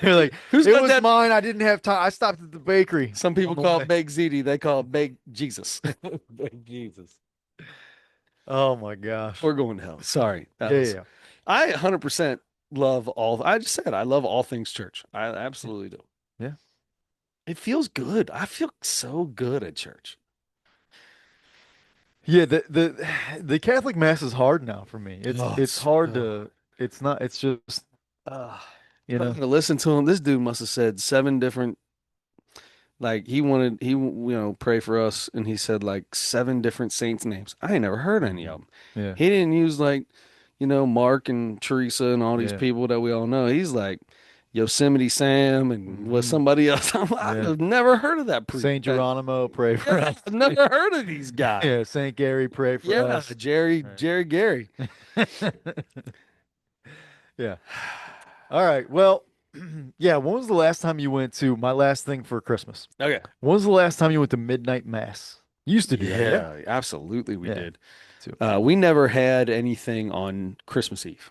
like, Who's it got was that?" mine. I didn't have time. I stopped at the bakery Some on people the call it way. baked ziti. They call it baked Jesus. Baked Jesus. Oh my gosh. We're going to hell. Sorry. Yeah, yeah, I 100% love all. I just said I love all things church. I yeah. absolutely do. Yeah. It feels good. I feel so good at church. Yeah, the Catholic Mass is hard now for me. Oh, It's it's hard to it's not it's just, uh, you trying know. to listen to him. This dude must have said seven different. Like pray for us, and he said like seven different saints' names. I ain't never heard any Mhm. of them. Yeah. He didn't use like, Mark and Teresa and all these Yeah. people that we all know. He's like Yosemite Sam and was Hmm. somebody else. Yeah. I've never heard of that pre. Saint That Geronimo, pray for Yeah, us. I've never heard of these guys. Yeah, Saint Gary, pray for Yeah, us. Jerry Gary. Right. Yeah. All right. Well, yeah, when was the last time you went to my last thing for Christmas? Okay. When was the last time you went to midnight mass? You used to do that, yeah? Yeah, absolutely we Yeah, did. too. We never had anything on Christmas Eve.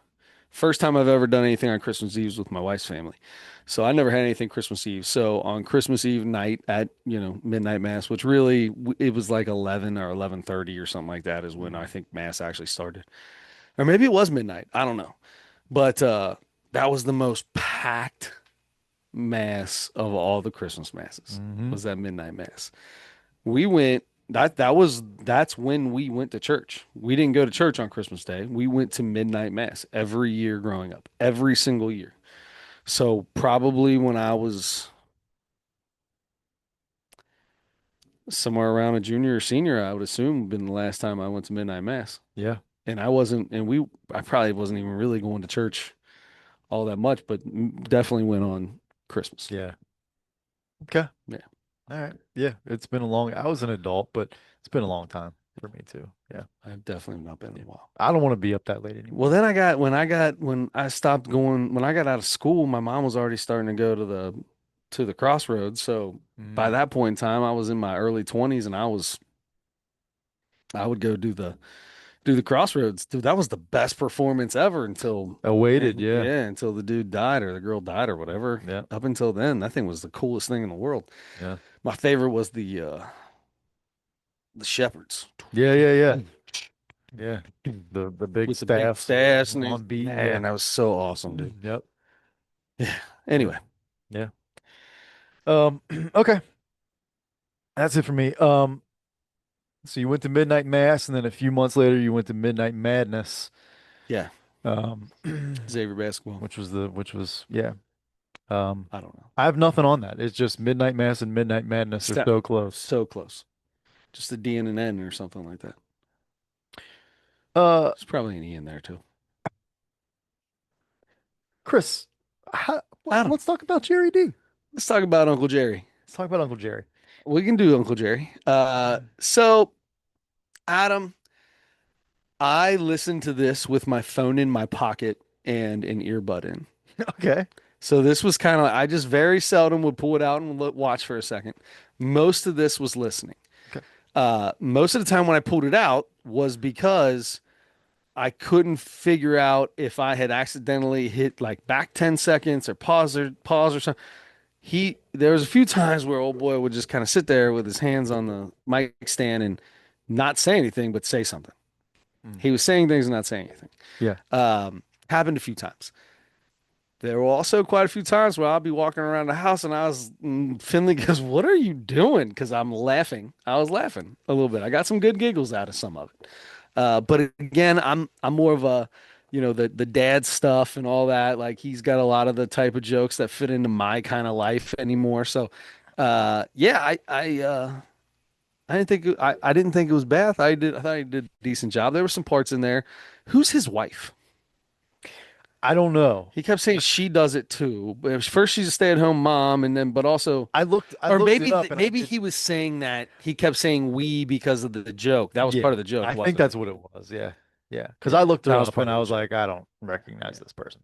First time I've ever done anything on Christmas Eve was with my wife's family. So I never had anything Christmas Eve. So on Christmas Eve night at, midnight mass, which really it was like 11 or 11:30 or something like that is when I Mhm. think mass actually started. Or maybe it was midnight. I don't know. But that was the most packed mass of all the Christmas masses. Mhm. Was that midnight mass. We went that's when we went to church. We didn't go to church on Christmas Day. We went to midnight mass every year growing up, every single year. So probably when I was somewhere around a junior or senior, I would assume been the last time I went to midnight mass. Yeah. And I probably wasn't even really going to church all that much, but definitely went on Christmas. Yeah. Okay. Yeah, All right. Yeah, I was an adult, but it's been a long time for me too. Yeah. I've definitely not been in Yeah. a while. I don't want to be up that late Well, anymore. then when I stopped going when I got out of school, my mom was already starting to go to the crossroads. So by Mm. that point in time, I was in my early 20s and I would go do the crossroads. Dude, that was the best performance ever until Awaited, man, yeah. yeah, until the dude died or the girl died or whatever. Yeah. Up until then, that thing was the coolest thing in the world. Yeah. My favorite was the shepherds Yeah, yeah, yeah. Yeah. The big with the big staffs stash and on beat, yeah. man, that was so awesome, dude. Yep. Yeah. Yeah. Anyway, Yeah. Okay, that's it for me. So you went to Midnight Mass, and then a few months later, you went to Midnight Madness, Yeah, um, Xavier basketball. which was yeah. Um, I don't know. I have nothing on that. It's just Midnight Mass and Midnight Madness are Step so close. so close. Just a D and an N or something like that. Uh, There's probably an E in there too. Chris, Adam, let's talk about Gerry Dee. let's talk about Uncle Jerry. Let's talk about Uncle Jerry. We can do Uncle Jerry. So Adam, I listened to this with my phone in my pocket and an earbud in. Okay. So this was kind of, I just very seldom would pull it out and watch for a second. Most of this was listening. Okay. Most of the time when I pulled it out was because I couldn't figure out if I had accidentally hit like back 10 seconds or pause or something. There was a few times where old boy would just kind of sit there with his hands on the mic stand and not say anything, but say something. Mm. He was saying things and not saying anything. Yeah. Happened a few times. There were also quite a few times where I'll be walking around the house and Finley goes, "What are you doing?" Because I'm laughing. I was laughing a little bit. I got some good giggles out of some of it. But again, I'm more of a, the dad stuff and all that. Like he's got a lot of the type of jokes that fit into my kind of life anymore. So, yeah, I didn't think it was bad. I thought he did a decent job. There were some parts in there. Who's his wife? I don't know. He kept saying she does it too. But first, she's a stay-at-home mom, and then, but also, I or looked it up and I maybe did. he was saying that he kept saying we because of the joke. That was Yeah. part of the joke, I think wasn't it? that's what it was. Yeah. Yeah. Because I Yeah, looked that her was up part and of I the was joke. like, I don't recognize Yeah. this person.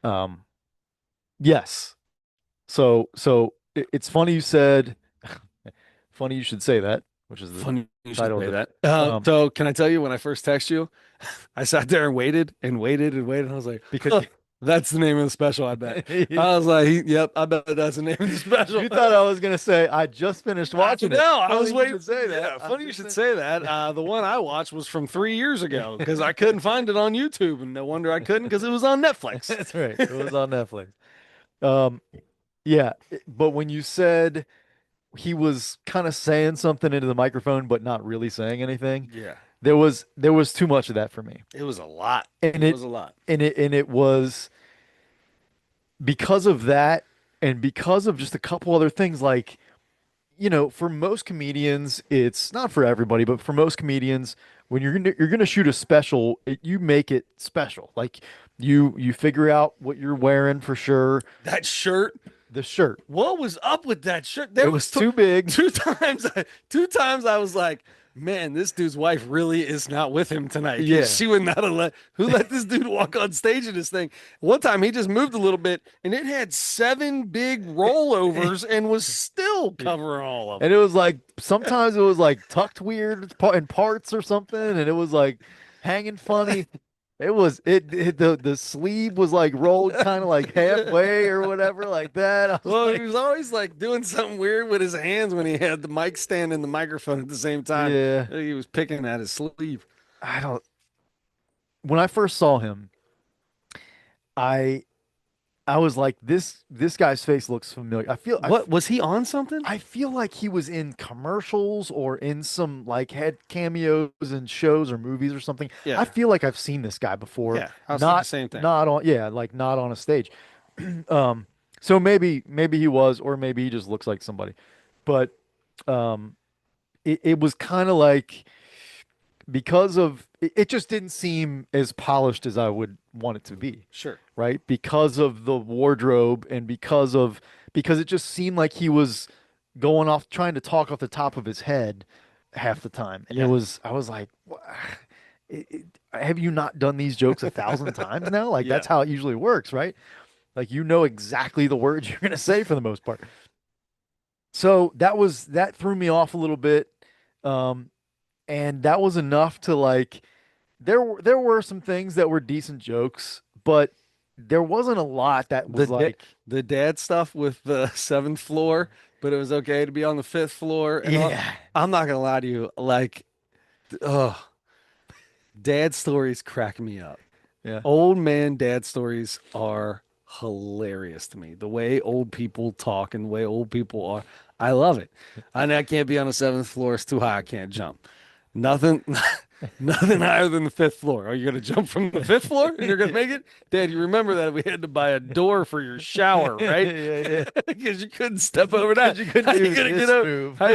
Um, yes. So it's funny you said, funny you should say that, which is the Funny you should title of say the, that. um, So can I tell you when I first texted you, I sat there and waited and waited and waited. And I was like, because huh, that's the name of the special, I bet. I was like, yep, I bet that's the name of the special. you thought I was gonna say I just finished I watching it. know. I was Funny you waiting should for say you. that. Yeah, I funny you just should fin- say that. The one I watched was from 3 years ago because I couldn't find it on YouTube, and no wonder I couldn't because it was on Netflix. That's right. It was on Netflix. Um, yeah, but when you said he was kind of saying something into the microphone but not really saying anything, Yeah, there was too much of that for me. it was a lot. And It it was a lot. and it was because of that and because of just a couple other things like for most comedians, it's not for everybody, but for most comedians, when you're gonna shoot a special, you make it special. Like you figure out what you're wearing for sure. That shirt. The shirt, What was up with that shirt? it There was was too big. two times. Two times I was like, "Man, this dude's wife really is not with him tonight because Yeah. she would not have let who let this dude walk on stage in this thing." One time he just moved a little bit and it had seven big rollovers and was still covering all of And them. it was like sometimes it was like tucked weird in parts or something, and it was like hanging funny. The sleeve was like rolled kind of like halfway or whatever like that. I was Well, he like, was always like doing something weird with his hands when he had the mic stand and the microphone at the same time. yeah, He was picking at his sleeve. I don't. When I first saw him, I I was like, this guy's face looks familiar. What was he on something? I feel like he was in commercials or in some like had cameos in shows or movies or something. I Yeah, feel like I've seen this guy before. yeah. I was thinking the Not same thing. not on yeah, like not on a stage. Um, so maybe he was, or maybe he just looks like somebody. But um, it was kind of like because of it just didn't seem as polished as I would want it to be, Sure. right? Because of the wardrobe and because it just seemed like he was going off trying to talk off the top of his head half the time. And Yeah. I was like, have you not done these jokes 1,000 times now? Like Yeah. that's how it usually works, right? Like you know exactly the words you're gonna say for the most part. So that threw me off a little bit. Um, and that was enough to like there were some things that were decent jokes, but there wasn't a lot that The was da- like, the dad stuff with the seventh floor, but it was okay to be on the fifth floor and all. yeah, I'm not gonna lie to you, like, oh, dad stories crack me up. yeah. Old man dad stories are hilarious to me. The way old people talk and the way old people are. I love it. I can't be on the seventh floor. It's too high. I can't jump. Nothing, nothing higher than the fifth floor. Are you going to jump from the fifth floor and you're going to make it? Dad, you remember that we had to buy a door for your shower, right? Yeah, yeah. Because you couldn't step over Because that. you couldn't How you do going to get this over? move. How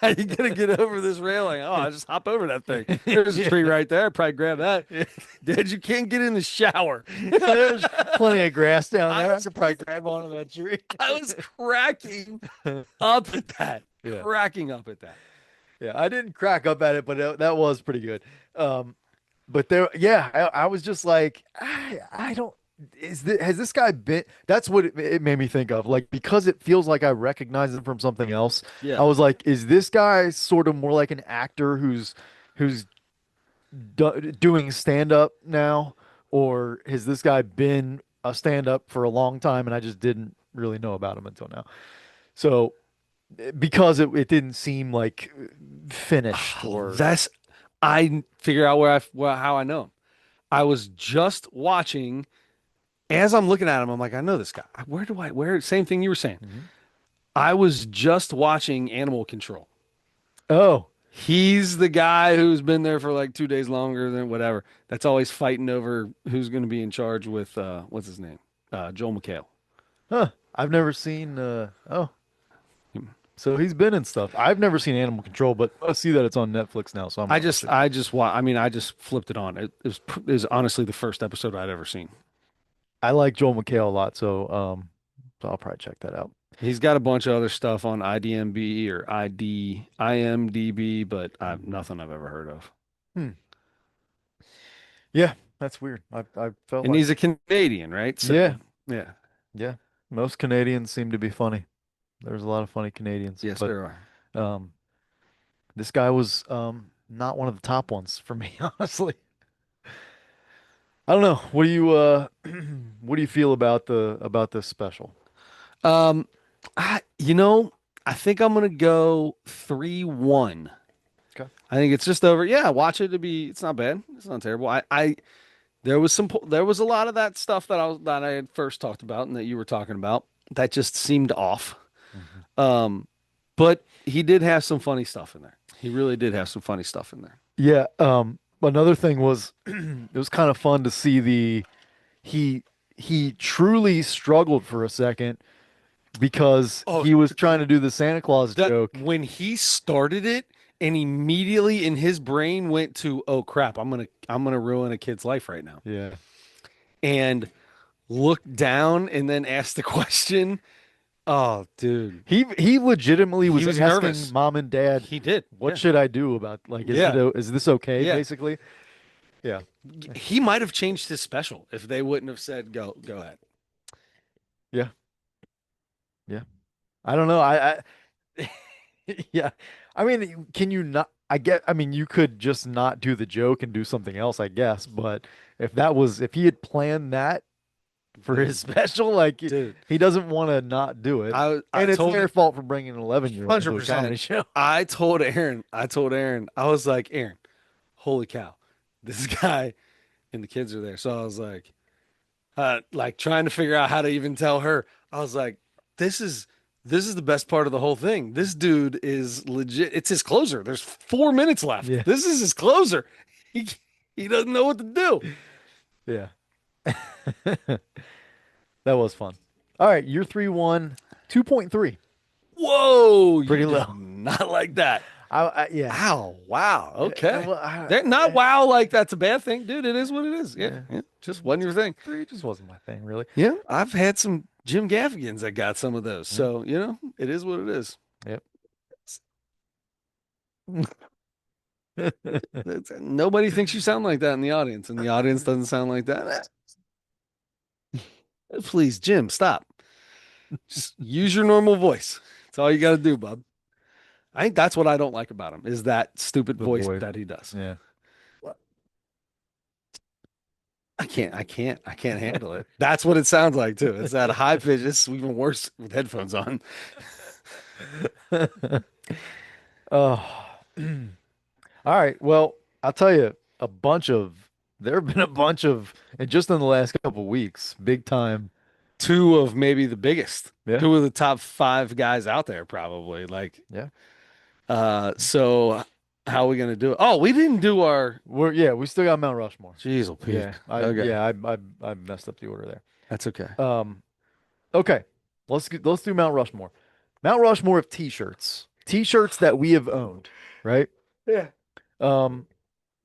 you going to get over this railing? Oh, I just hop over that thing. There's a Yeah. tree right there. I'd probably grab that. Yeah. Dad, you can't get in the shower. There's plenty of grass down I there. I was could probably grab onto that tree. I was cracking up at that. Yeah. Cracking up at that. Yeah, I didn't crack up at it, but that was pretty good. But there, yeah, I was just like, I don't. Has this guy been? That's what it made me think of. Like because it feels like I recognize him from something else. I Yeah. was like, is this guy sort of more like an actor who's doing stand up now, or has this guy been a stand up for a long time and I just didn't really know about him until now? So because it didn't seem like finished Oh, or that's I figure out how I know him. I was just watching as I'm looking at him, I'm like, I know this guy. Where same thing you were saying. Mhm. I was just watching Animal Control. Oh, He's the guy who's been there for like 2 days longer than whatever. That's always fighting over who's going to be in charge with what's his name? Joel McHale. huh. I've never seen oh, so he's been in stuff. I've never seen Animal Control, but I see that it's on Netflix now, so I'm gonna watch it. I just flipped it on. It was honestly the first episode I'd ever seen. I like Joel McHale a lot, so I'll probably check that out. He's got a bunch of other stuff on IDMB or IMDb, but nothing I've ever heard of. Hmm. Yeah, that's weird. I felt And like he's a Canadian, right? So, yeah, yeah. yeah. Most Canadians seem to be funny. There's a lot of funny Canadians, Yes, but there are. um this guy was not one of the top ones for me, honestly. I don't know. What do you what do you feel about this special? Um, you know, I think I'm gonna go 3-1. Okay. I think it's just over. Yeah, watch it to be. It's not bad. It's not terrible. There was a lot of that stuff that I had first talked about and that you were talking about that just seemed off. Mhm. Um, but he did have some funny stuff in there. He really did have some funny stuff in there. Yeah, another thing was it was kind of fun to see he he truly struggled for a second because Oh, he was trying to do the Santa Claus that joke. when he started it and immediately in his brain went to, oh crap, I'm gonna ruin a kid's life right now. Yeah. And looked down and then asked the question. Oh, dude. He legitimately He was was asking nervous. mom and dad, He did. "What Yeah. should I do about like Yeah. is this okay?" Yeah. Basically. Yeah. He might have changed his special if they wouldn't have said go ahead. Yeah. Yeah. I don't know. I yeah. I mean, can you not I mean, you could just not do the joke and do something else, I guess, but if he had planned that for his special, like Dude, he doesn't want to not do it. I And it's told their fault for bringing an 11-year-old into a comedy 100%. show. I told Aaron, I was like, Aaron, holy cow, this guy and the kids are there. So I was like trying to figure out how to even tell her. I was like, this is this is the best part of the whole thing. This dude is legit. It's his closer. There's 4 minutes left. Yeah. This is his closer. He he doesn't know what to do. Yeah. That was fun. All right, you're 3-1, 2.3. Whoa, you Pretty did low. not like that. Yeah. Ow, wow. Okay. Well, They're not wow like that's a bad thing, dude. It is what it is. Yeah, yeah. yeah. Just wasn't your thing. Three just wasn't my thing, really. Yeah, I've had some Jim Gaffigans that got some of those. Yeah. So, it is what it is. Yep. Nobody thinks you sound like that in the audience, and the audience doesn't sound like that. Please, Jim, stop. Just use your normal voice. That's all you got to do, bub. I think that's what I don't like about him is that stupid The voice voice. that he does. Yeah. I can't handle it. That's what it sounds like too. It's that high pitch. It's even worse with headphones on. Oh. All right. Well, I'll tell you, there have been a bunch of, and just in the last couple weeks, big time. two of maybe the biggest, Yeah. two of the top five guys out there, probably. Like, Yeah. so how are we gonna do it? Oh, we didn't do our. We still got Mount Rushmore. Jeez, oh Pete. Yeah. Okay, I messed up the order that's okay. there. Okay. Let's do Mount Rushmore. Mount Rushmore of t-shirts. T-shirts that we have owned, right? Yeah. Um,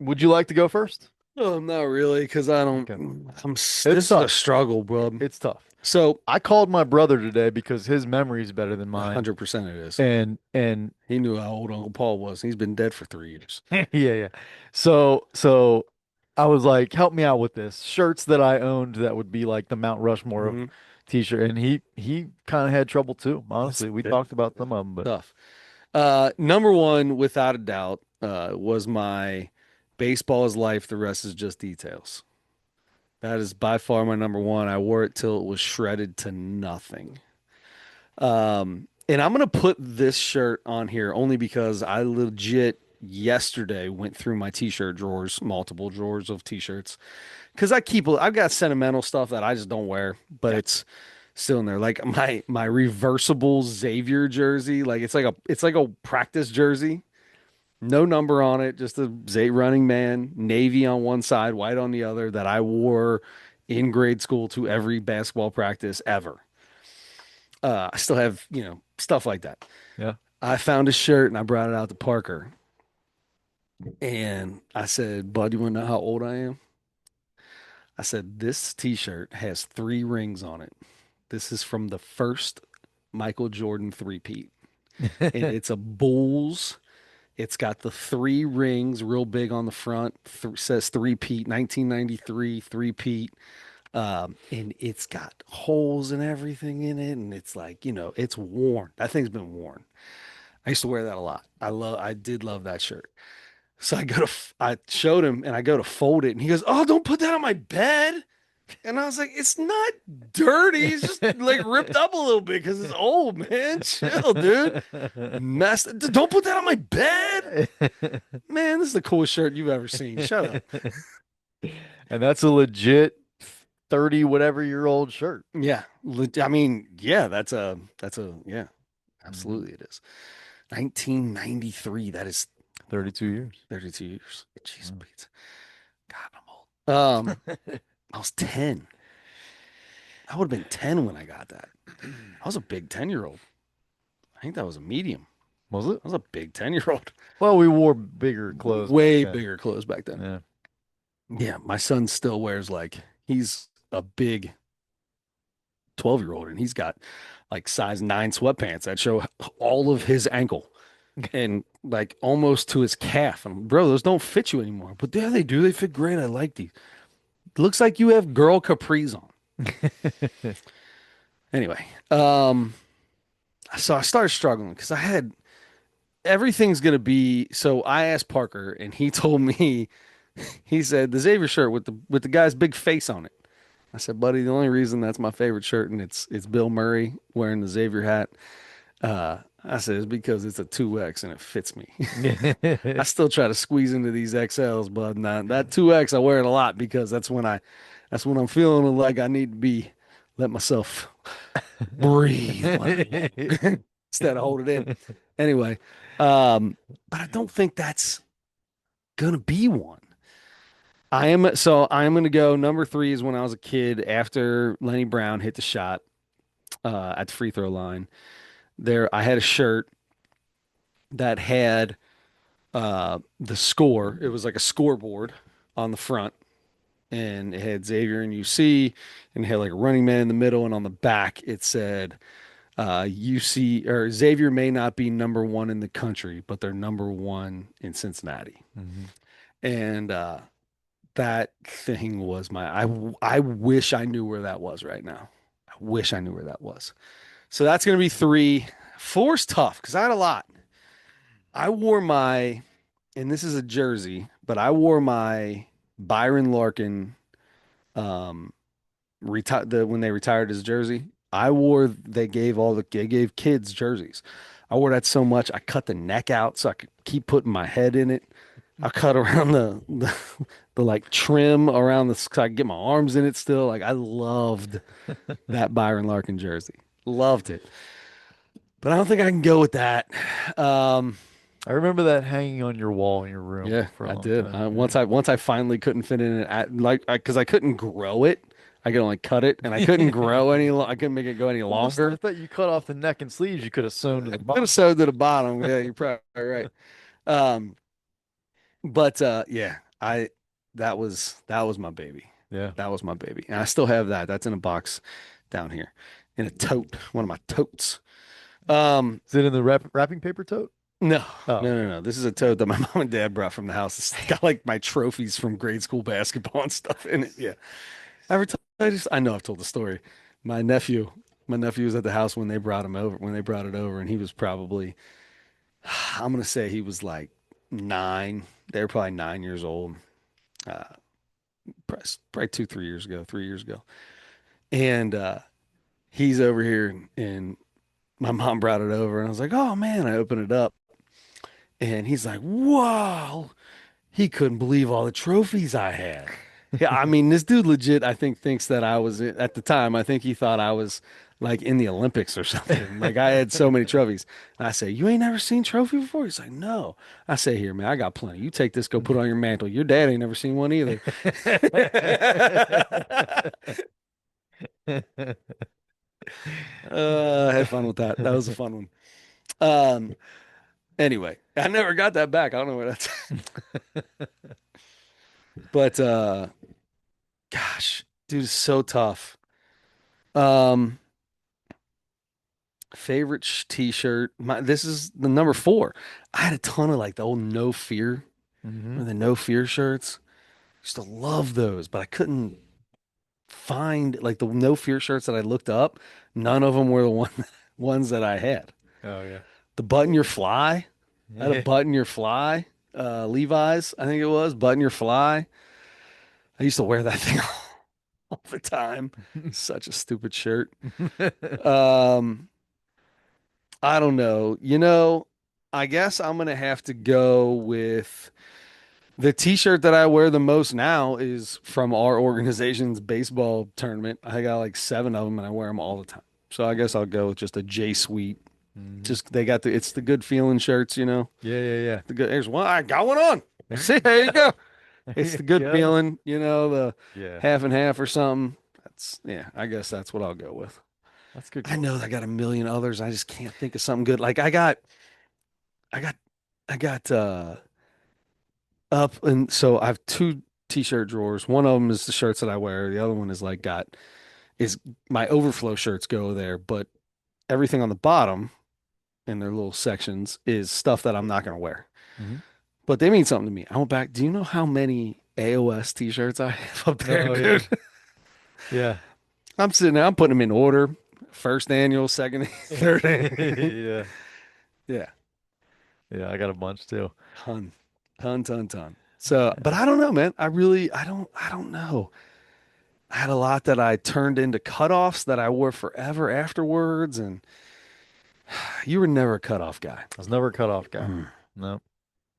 would you like to go first? No, not really, because I don't. Okay. It's This is a tough. struggle, bro. It's tough. So, I called my brother today because his memory is better than mine. 100% it is. And He knew how old Uncle Paul was. He's been dead for 3 years. yeah, yeah. So I was like, help me out with this. Shirts that I owned that would be like the Mount Rushmore of Hmm. t-shirt. And he kind of had trouble too, That's honestly. We talked about some of them, but tough. Number one, without a doubt, was my baseball is life. The rest is just details. That is by far my number one. I wore it till it was shredded to nothing. And I'm gonna put this shirt on here only because I legit yesterday went through my t-shirt drawers, multiple drawers of t-shirts, because I've got sentimental stuff that I just don't wear, but yeah. it's still in there. Like my reversible Xavier jersey, like it's like a practice jersey, no number on it, just a Zay running man, navy on one side, white on the other, that I wore in grade school to every basketball practice ever. I still have, stuff like that. Yeah. I found a shirt and I brought it out to Parker and I said, Bud, you want to know how old I am? I said, this t-shirt has 3 rings on it. This is from the first Michael Jordan three-peat. And it's a Bulls. It's got the 3 rings real big on the front. Says three-peat, 1993 three-peat. And it's got holes and everything in it. And it's like, it's worn. That thing's been worn. I used to wear that a lot. I did love that shirt. So I showed him and I go to fold it and he goes, "Oh, don't put that on my bed." And I was like, "It's not dirty. It's just like ripped up a little bit because it's old, man. Chill, dude. Messed. Don't put that on my bed, man. This is the coolest shirt you've ever seen. Shut up." And that's a legit 30 whatever year old shirt. Yeah, I mean, yeah, yeah, Mhm. absolutely it is. 1993. That is 32 years. 32 years. Jeez, Mm. Pete. God, I'm old. I was 10. I would have been 10 when I got that. I was a big 10-year-old. I think that was a medium. Was it? I was a big 10-year-old. Well, we wore bigger clothes back Way then. bigger clothes back then. Yeah. Yeah, my son still wears he's a big 12-year-old and he's got like size 9 sweatpants that show all of his ankle and like almost to his calf. And bro, those don't fit you anymore. But yeah, they do. They fit great. I like these. Looks like you have girl capris on. Anyway, so I started struggling because I had everything's gonna be. So I asked Parker, and he told me, he said the Xavier shirt with the guy's big face on it. I said, buddy, the only reason that's my favorite shirt, and it's Bill Murray wearing the Xavier hat. I said it's because it's a 2X and it fits me. I still try to squeeze into these XLs, but that 2X I wear it a lot because that's when I'm feeling like I need to let myself breathe when I walk instead of hold it in. Anyway, but I don't think that's gonna be one. I am gonna go number three is when I was a kid after Lenny Brown hit the shot at the free throw line. There, I had a shirt that had the score. It was like a scoreboard on the front, and it had Xavier and UC, and it had like a running man in the middle, and on the back it said UC or Xavier may not be number one in the country, but they're number one in Cincinnati. Mhm. And that thing was I wish I knew where that was right now. I wish I knew where that was. So that's gonna be three. Four's tough because I had a lot. I wore my, and this is a jersey, but I wore my Byron Larkin um when they retired his jersey. They gave kids jerseys. I wore that so much I cut the neck out so I could keep putting my head in it. I cut around the like trim around the so I could get my arms in it still. Like I loved that Byron Larkin jersey. Loved it. But I don't think I can go with that. Um, I remember that hanging on your wall in your room yeah, for a I long did. time. Once I finally couldn't fit in it at like because I couldn't grow it. I could only cut it, and I couldn't Yeah. grow any. I couldn't make it go any Well, the longer. stuff that you cut off the neck and sleeves, you could have sewn to I the could have bottom. sewed to the bottom. Yeah, you're probably right. Um, but yeah, I that was my baby. Yeah. That was my baby, and I still have that. That's in a box down here in a tote, one of my totes. Um, Is it in the wrapping paper tote? no, Oh, no, no, okay. no. This is a tote that my mom and dad brought from the house. It's got like my trophies from grade school basketball and stuff in it. Yeah, I know I've told the story. My nephew, my nephew was at the house when they brought him over, when they brought it over, and he was probably, I'm gonna say he was like 9. They were probably 9 years old. Uh, probably 2, 3 years ago, 3 years ago. And he's over here and my mom brought it over and I was like, oh man, I opened it up and he's like, wow, he couldn't believe all the trophies I had. Yeah, I mean, this dude legit, I think, thinks that I was at the time, I think he thought I was like in the Olympics or something. Like I had so many trophies. And I say, you ain't never seen trophy before? He's like, no. I say, here, man, I got plenty. You take this, go put it on your mantle. Your dad ain't never seen one either. I had fun with that. That was a fun one. Um, anyway, I never got that back. I don't know where that's, but gosh, dude, it's so tough. Um, favorite t-shirt. This is the number 4. I had a ton of like the old No Fear Hmm. or the No Fear shirts. Used to love those, but I couldn't find like the No Fear shirts that I looked up. None of them were the ones that I had. Oh yeah. The Button Your Fly. I had a Yeah. Button Your Fly. Levi's, I think it was Button Your Fly. I used to wear that thing all the time. Such a stupid shirt. Um, I don't know. I guess I'm gonna have to go with the t-shirt that I wear the most now is from our organization's baseball tournament. I got like 7 of them and I wear them all the time. So I guess I'll go with just a J Suite. Hmm. Just they got it's the good feeling shirts. Yeah, yeah, Here's one. I got one on. yeah. See, there you go. There It's you the good go. feeling, the Yeah, half and half or something. Yeah, I guess that's what I'll go with. that's a good I call. know I got a million others. I just can't think of something good. Like I got, I got up and so I have 2 t-shirt drawers. One of them is the shirts that I wear. The other one is like is my overflow shirts go there, but everything on the bottom in their little sections is stuff that I'm not gonna wear. Hmm. But they mean something to me. I went back. Do you know how many AOS t-shirts I have up there, Oh yeah, dude? yeah, I'm sitting there, I'm putting them in order. First annual, second, third annual. yeah, Yeah. yeah. I got a bunch too. Ton, ton, ton, ton. So, but I don't know, man. I don't know. I had a lot that I turned into cutoffs that I wore forever afterwards. And you were never a cutoff guy. I was never a cutoff guy. Mm. No,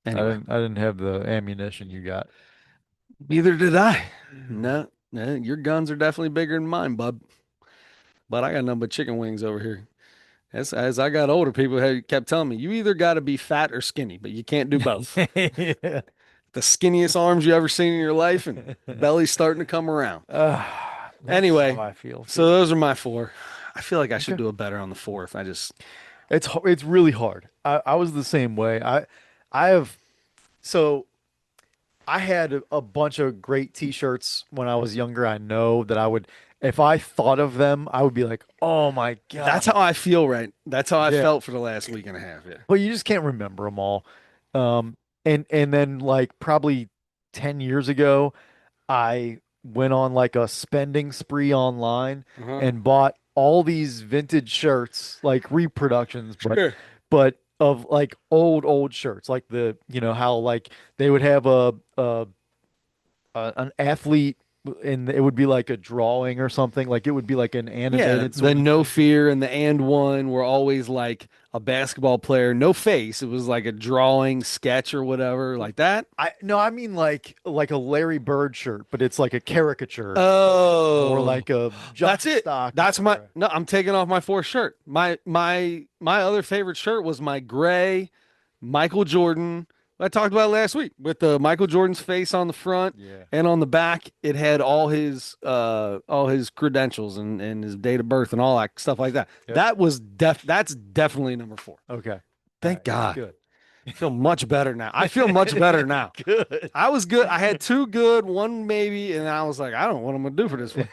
I Anyway, didn't. I didn't have the ammunition you got. neither did I. No, no, your guns are definitely bigger than mine, bub. But I got nothing but chicken wings over here. As I got older, people had kept telling me, you either got to be fat or skinny, but you can't do both. Yeah. The skinniest arms you ever seen in your life, and the belly's starting to come around. That's how Anyway, I feel so too. those are my 4. I feel like I should Okay. do it better on the fourth. It's really hard. I was the same way. I have so I had a bunch of great t-shirts when I was younger. I know that I would if I thought of them, I would be like, "Oh my That's how God." I feel, right? That's how I Yeah. felt for the last week and a half. Yeah. But you just can't remember them all. And then like probably 10 years ago, I went on like a spending spree online Uh-huh. and bought all these vintage shirts, like reproductions, Sure. but of like old shirts, like how like they would have an athlete. and it would be like a drawing or something. Like it would be like an Yeah, animated the sort of no thing. fear and the and one were always like a basketball player, no face. It was like a drawing sketch or whatever, like that. I no, I mean like a Larry Bird shirt, but it's like a caricature or Oh, like a that's Jock it. Stock. That's my no, I'm taking off my fourth shirt. My other favorite shirt was my gray Michael Jordan. I talked about it last week with the Michael Jordan's face on the front Yeah. and on the back. It had all his credentials and his date of birth and all that stuff like that. Yep. That's definitely number four. Okay. All Thank right. God. Good. I feel much better now. I feel much better now. Good. I was good. I had two good, one maybe, and I was like, I don't know what I'm gonna do for this one.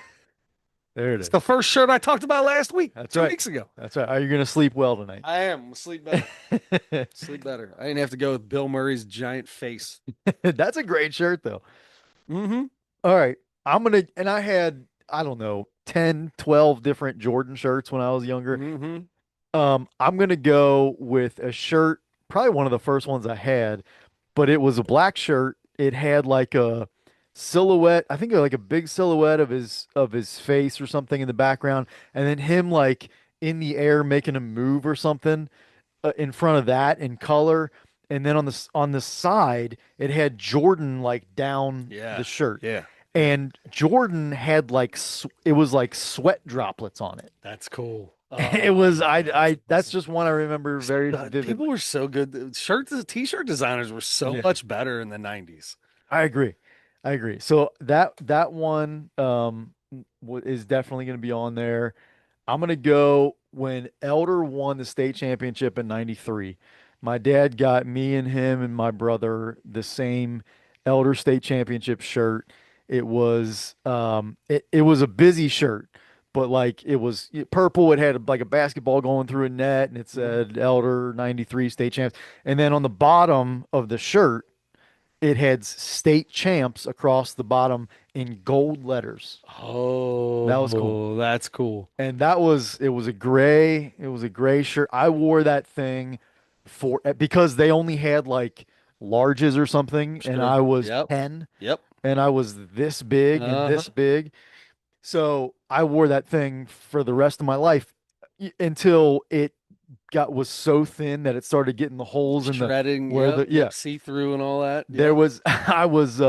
There it It's the is. first shirt I talked about last week, That's two right. weeks ago. That's right. Are you gonna sleep well tonight? I am. I'm gonna sleep better. Sleep better. I didn't have to go with Bill Murray's giant face. That's a great shirt though. Mm-hmm. All right. And I had, I don't know, 10, 12 different Jordan shirts when I was younger. Mm-hmm. I'm gonna go with a shirt, probably one of the first ones I had, but it was a black shirt. It had like a silhouette, I think like a big silhouette of his face or something in the background, and then him like in the air making a move or something in front of that in color. And then on the side, it had Jordan like down the Yeah. shirt. Yeah. Yeah. And Jordan had like it was like sweat droplets on it. That's cool. It was That's I that's awesome. just one I remember very People vividly. were so good. The t-shirt designers were so Yeah. much better in the 90s. I agree. I agree. So that one is definitely going to be on there. I'm going to go when Elder won the state championship in 93. My dad got me and him and my brother the same Elder state championship shirt. It was a busy shirt, but like it was purple. It had like a basketball going through a net and it Mhm. said Elder 93 state champs. And then on the bottom of the shirt it had state champs across the bottom in gold letters. That was cool. Oh, that's cool. And it was a gray shirt. I wore that thing for because they only had like larges or something and Sure. I was Yep. 10 Yep. and I was this big and Uh-huh. this big. So I wore that thing for the rest of my life until it was so thin that it started getting the holes in the Shredding. where Yep. the yeah. Yep. See through and all that. There Yep. was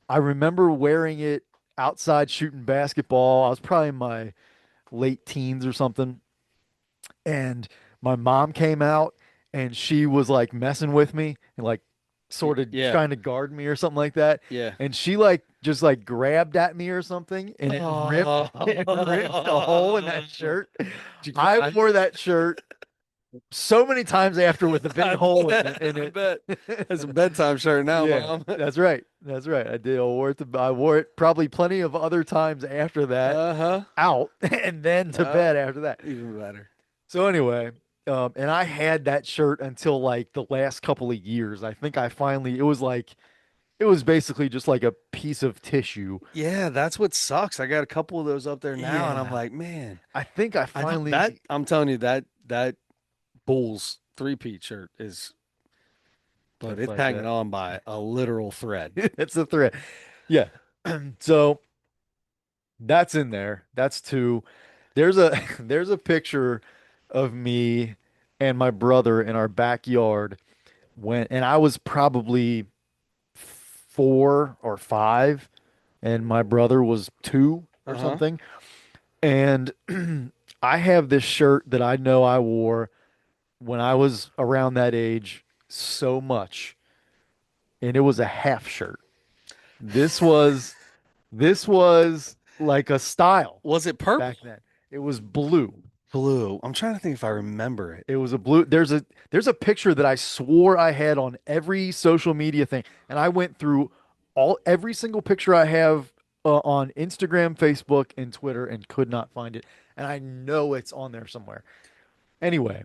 I remember wearing it outside shooting basketball. I was probably in my late teens or something. And my mom came out and she was like messing with me and like sort of Yeah. trying to guard me or something like that. Yeah. And she like just like grabbed at me or something and it ripped Oh. it ripped a hole in that shirt. Did you I cry? wore that shirt so many times after with a big I hole bet. in I it. bet. That's a bedtime shirt now, Yeah, Mom. that's right. That's right. I did. I wore it probably plenty of other times after that Uh-huh. out and then to Uh, bed after that. even better. So anyway, and I had that shirt until like the last couple of years. I think I finally, it was basically just like a piece of tissue. Yeah, that's what sucks. I got a couple of those up there now, and I'm Yeah. like, man, I think I I don't that finally, I'm telling you that Bulls three-peat shirt is, but that's it's like hanging that. on by a literal thread. It's the thread. Yeah. So that's in there. That's two. There's a there's a picture of me and my brother in our backyard and I was probably 4 or 5 and my brother was 2 or Uh-huh. something. And I have this shirt that I know I wore when I was around that age so much, and it was a half shirt. This was this was like a style Was it back purple? then. It was blue. Blue. I'm trying to think if I remember it. It was a blue. There's a picture that I swore I had on every social media thing, and I went through every single picture I have on Instagram, Facebook, and Twitter, and could not find it. And I know it's on there somewhere. Anyway,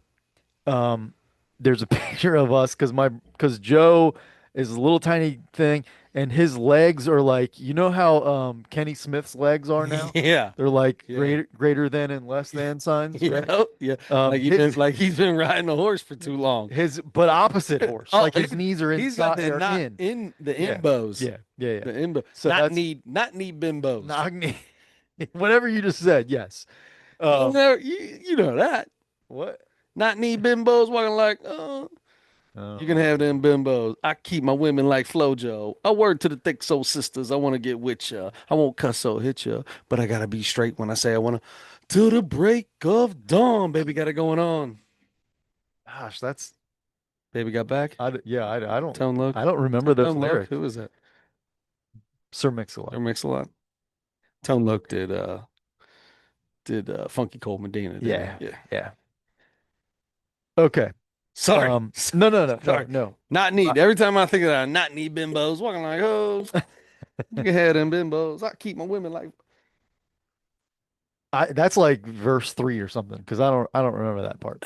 um, there's a picture of us because Joe is a little tiny thing, and his legs are like, you know how Kenny Smith's legs are now? Yeah. They're like Yeah. greater than and less than signs, right? Yeah. Yeah. His Like he's been riding a horse for too long. his but opposite horse, Oh, like his knees are he's got inside the are not in. in the Yeah, imbos. yeah. The imbo So that's not need bimbos. Nagni. Whatever you just said, yes. You Um, know, you know that. what? Not need bimbos walking like, oh, you can Oh, have them bimbos. I keep my women like Flojo. I word to the thick soul sisters. I want to get with ya. I won't cuss or hit ya, but I gotta be straight when I say I wanna. To the break of dawn, baby, got it going on. gosh, that's Baby got back. yeah. Tone loc. I don't remember those Tone loc. Who lyrics. was that? Sir Mix-a-Lot. Or Mix a Lot. Tone loc did Funky Cold Medina, didn't Yeah, he? Yeah. yeah. Okay. Sorry. No, Sorry. no. Not I, need. Every time I think of that, not need bimbos, walking like, oh, you can have them bimbos. I keep my women like. that's like verse 3 or something because I don't remember that part.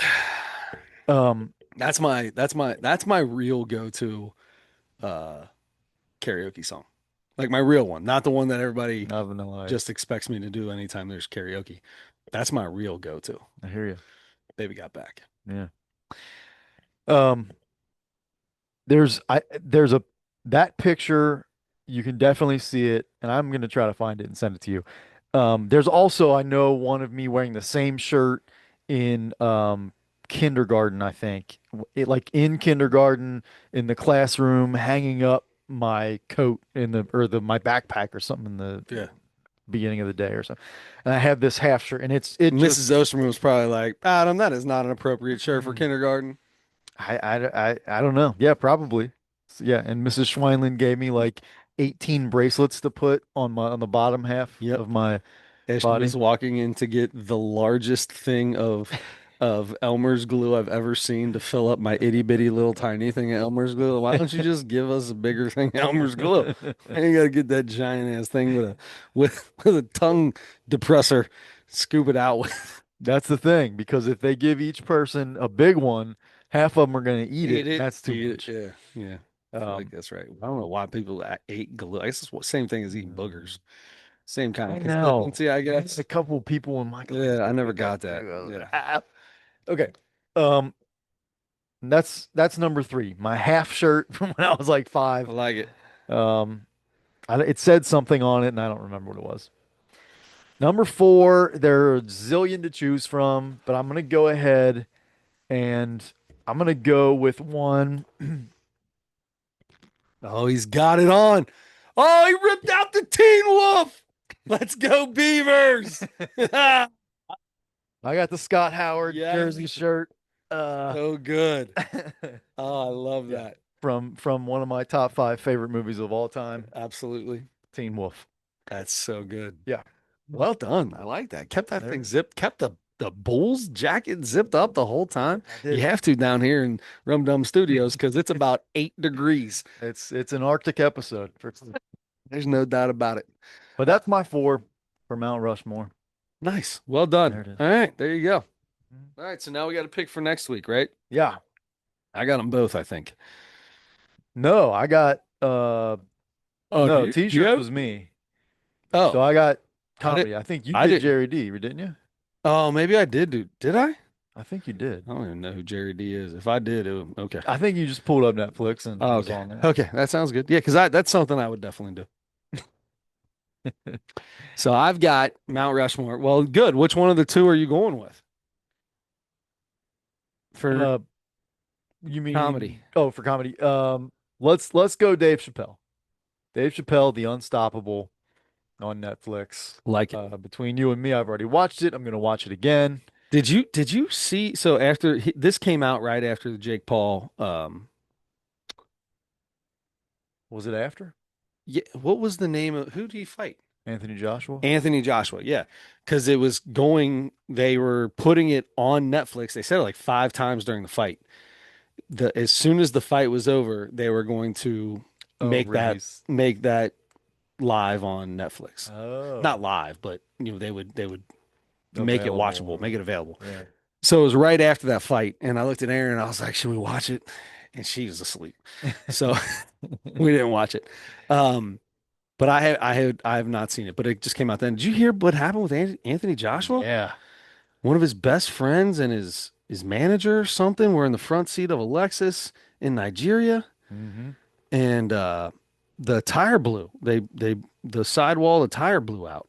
Um, That's my real go-to uh karaoke song. Like my real one, not the one that everybody not Vanilla just Ice. expects me to do anytime there's karaoke. That's my real go-to. I hear you. Baby got back. Yeah. Um, there's a that picture you can definitely see it, and I'm gonna try to find it and send it to you. There's also I know one of me wearing the same shirt in kindergarten, I think. It like in kindergarten in the classroom hanging up my coat in the or the my backpack or something in the Yeah. beginning of the day or something. And I have this half shirt and it just Mrs. Osterman was probably like, Adam, that is not an appropriate shirt for kindergarten. I don't know. Yeah, probably. Yeah, and Mrs. Schweinlin gave me like 18 bracelets to put on my on the bottom half Yep. of my As she was body. walking in to get the largest thing of Elmer's glue I've ever seen to fill up my itty bitty little tiny thing of Elmer's glue. Why don't you just give us a bigger thing of Elmer's glue? I ain't gotta get that giant ass thing with a with a tongue depressor, scoop it out with. That's the thing, because if they give each person a big one, half of them are going to eat Eat it. it, That's too eat it. much. Yeah, yeah. I feel like Um, that's right. I don't know why people ate glue. I guess it's the same thing as eating boogers. Same kind I of know. consistency, I I had a guess. couple people in my class Yeah, I give me never a got couple. that. Yeah. Okay. Um, that's number three. My half shirt from when I was like I 5. like it. Um, it said something on it, and I don't remember what it was. Number 4, there are a zillion to choose from, but I'm gonna go ahead and I'm gonna go with one. Oh, he's got it on. Oh, he ripped out the Teen Wolf. Let's go, Beavers. I got the Scott Howard Yes. jersey shirt. Uh, So good. Oh, I love yeah, that. from one of my top 5 favorite movies of all time, Absolutely. Teen Wolf. That's so good. Yeah, Well done. I like that. Kept that there, thing zipped, kept the Bulls jacket zipped up the whole time. I You did. have to down here in Rum Dum Studios because it's about 8 degrees. It's an Arctic episode, There's no doubt about it. but Uh, that's my 4 for Mount Rushmore. nice. Well There done. it is. All right. There you go. Mhm. All right. So now we got to pick for next week, right? Yeah. I got them both, I think. No, I got Oh, no, do you t-shirts have? was me. So Oh, I got I did. comedy. I think you I did didn't. Jerry D, didn't you? Oh, maybe I did do. Did I? I think you did. I don't even know who Gerry Dee is. If I did, okay. I think you just pulled up Netflix and it Oh, was okay. on there. Okay, that sounds good. Yeah, because that's something I would definitely do. So I've got Mount Rushmore. Well, good. Which one of the two are you going with for Uh, you comedy? mean for comedy? Let's go Dave Chappelle. Dave Chappelle, The Unstoppable on Netflix. Like it. Between you and me, I've already watched it. I'm gonna watch it again. Did you see? So after this came out right after the Jake Paul, Was it after yeah, what was the name of who did he fight? Anthony Joshua? Anthony Joshua, yeah, because it was going. They were putting it on Netflix. They said it like 5 times during the fight. As soon as the fight was over, they were going to Oh, make that release. make that live on Netflix. Not Oh, live, but they would make it watchable, available. make it available. Yeah. So it was right after that fight, and I looked at Aaron and I was like, "Should we watch it?" and she was asleep. So we didn't watch it. Um, but I have not seen it, but it just came out then. Did you hear what happened with Anthony Joshua? Yeah. One of his best friends and his manager or something were in the front seat of a Lexus in Nigeria, Hmm. and the tire blew. They the sidewall, the tire blew out,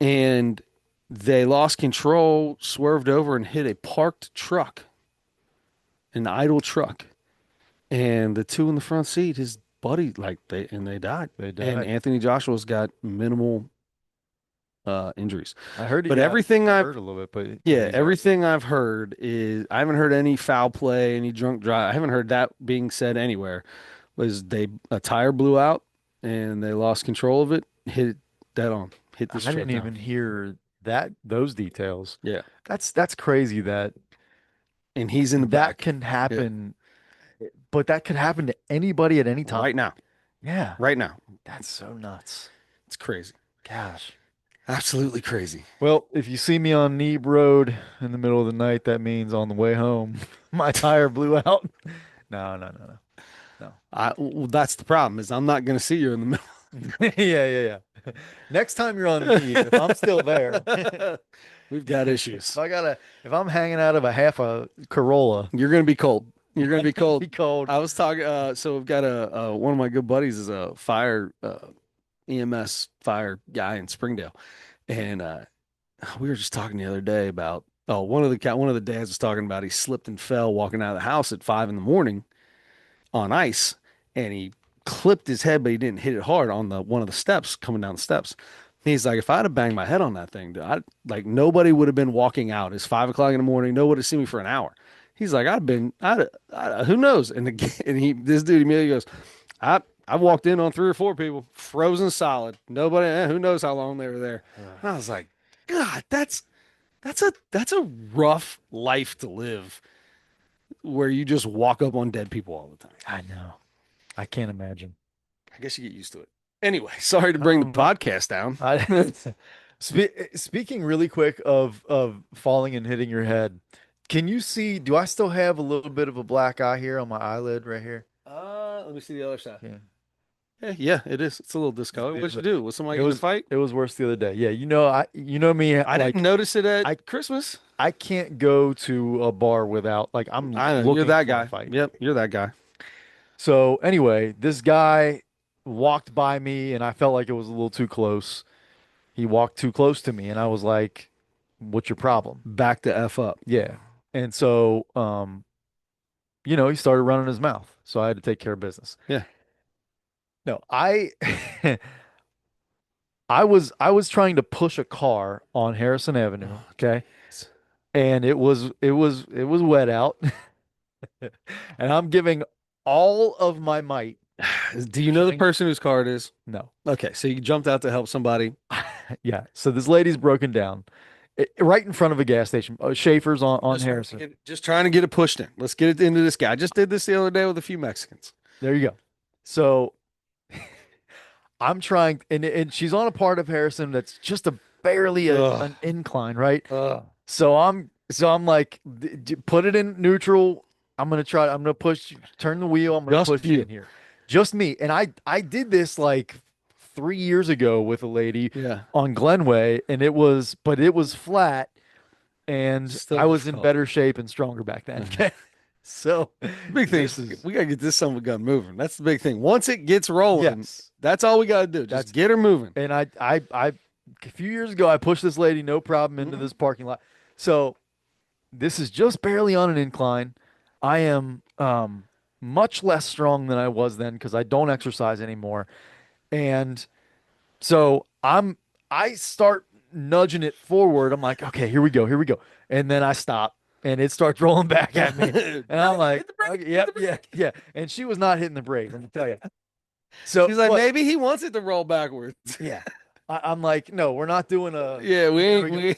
and they lost control, swerved over, and hit a parked truck, an idle truck. And the two in the front seat, his buddy, like they died. They And died. Anthony Joshua's got minimal injuries. I heard he But got everything I've hurt a little bit, but Yeah, he's all right. everything I've heard is I haven't heard any foul play, any drunk drive. I haven't heard that being said anywhere. Was they a tire blew out and they lost control of it, hit it dead on, hit I this didn't truck down. even hear those details. Yeah, That's crazy that and he's in the that back. can Yeah, happen, but that could happen to anybody at any time. right now, Yeah, right now, that's so nuts. it's crazy, Gosh. absolutely crazy. Well, if you see me on Neeb Road in the middle of the night, that means on the way home, my tire blew out. No, no, no, no, Well, that's the problem is I'm not going to see you in the no. Yeah, yeah, yeah. Next time you're on Neeb, if I'm still there, if middle. We've got issues. if I'm hanging out of a half a Corolla, You're going to be cold. You're going to be be cold. cold. I was talking. So we've got one of my good buddies is a fire EMS fire guy in Springdale, and we were just talking the other day about one of the dads was talking about he slipped and fell walking out of the house at 5 in the morning on ice, and he clipped his head, but he didn't hit it hard on the one of the steps coming down the steps. He's like, if I'd have banged my head on that thing, I like nobody would have been walking out. It's 5 o'clock in the morning. Nobody would have seen me for an hour. He's like, who knows? And this dude immediately goes, I walked in on 3 or 4 people, frozen solid. Nobody, who knows how long they were there. And I was like, God, that's a rough life to live where you just walk up on dead people all the time. I know. I can't imagine. I guess you get used to it. Anyway, sorry to bring the Um, podcast down. I speaking really quick of falling and hitting your head, can you see, do I still have a little bit of a black eye here on my eyelid right here? Let me see the other side. Yeah. Yeah, it is. It's a little discolored. What'd you do? Was somebody It getting in a was fight? it was worse the other day. Yeah, you know me, I didn't like notice it at I Christmas. I can't go to a bar without, like, I'm I know you're looking that for a guy. fight. Yep, you're that guy. So anyway, this guy walked by me and I felt like it was a little too close. He walked too close to me and I was like, "What's your problem?" Back the F up. Yeah. And so he started running his mouth. So I had to take care of business. Yeah. No, I I was trying to push a car on Harrison Avenue, Oh, okay? jeez. And it was wet out. And I'm giving all of my might Do you know the trying. person whose car it is? No. Okay, so you jumped out to help somebody. Yeah. So this lady's broken down, right in front of a gas station, Schaefer's on Harrison. Just trying to get it pushed in. Let's get it into this guy. I just did this the other day with a few Mexicans. There you go. So I'm trying, and she's on a part of Harrison that's just barely Ugh. an incline, right? Ugh. So I'm like, put it in neutral. I'm gonna push, turn the wheel. I'm gonna Just push you you. in here, just me. And I did this like 3 years ago with a lady Yeah. on Glenway, and but it was flat, and Still I was in difficult. better shape and stronger back then. Okay, so The big thing this is is we gotta get this son of a gun moving. That's the big thing. Once it gets rolling, yes, that's all we gotta do. Just that's get her moving. and I a few years ago I pushed this lady no problem into Mhm. this parking lot. So this is just barely on an incline. I am much less strong than I was then because I don't exercise anymore. And so I start nudging it forward. I'm like, okay, here we go, here we go. And then I stop and it starts rolling back at me. And I'm like, Hit the brake. okay, Hit yep, the yeah, brake. yeah. And she was not hitting the brake, let me tell you. So, She's like, but maybe he wants it to roll backwards. yeah, I'm like, no, we're not doing a. Yeah, we There ain't we go. we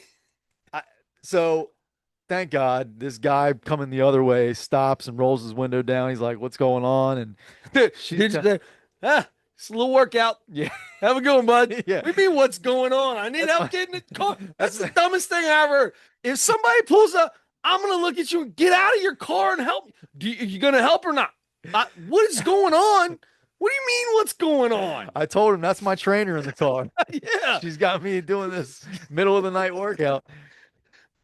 I, so thank God this guy coming the other way stops and rolls his window down. He's like, what's going on? And did she's you say, it's a little workout. yeah, Have a good one, bud. yeah. We mean what's going on? I need That's help my getting it car. That's that's the dumbest thing I ever heard. If somebody pulls up, I'm gonna look at you and get out of your car and help. Are you gonna help or not? What is going on? What do you mean? What's going on? I told him that's my trainer in the car. Yeah. She's got me doing this middle of the night workout.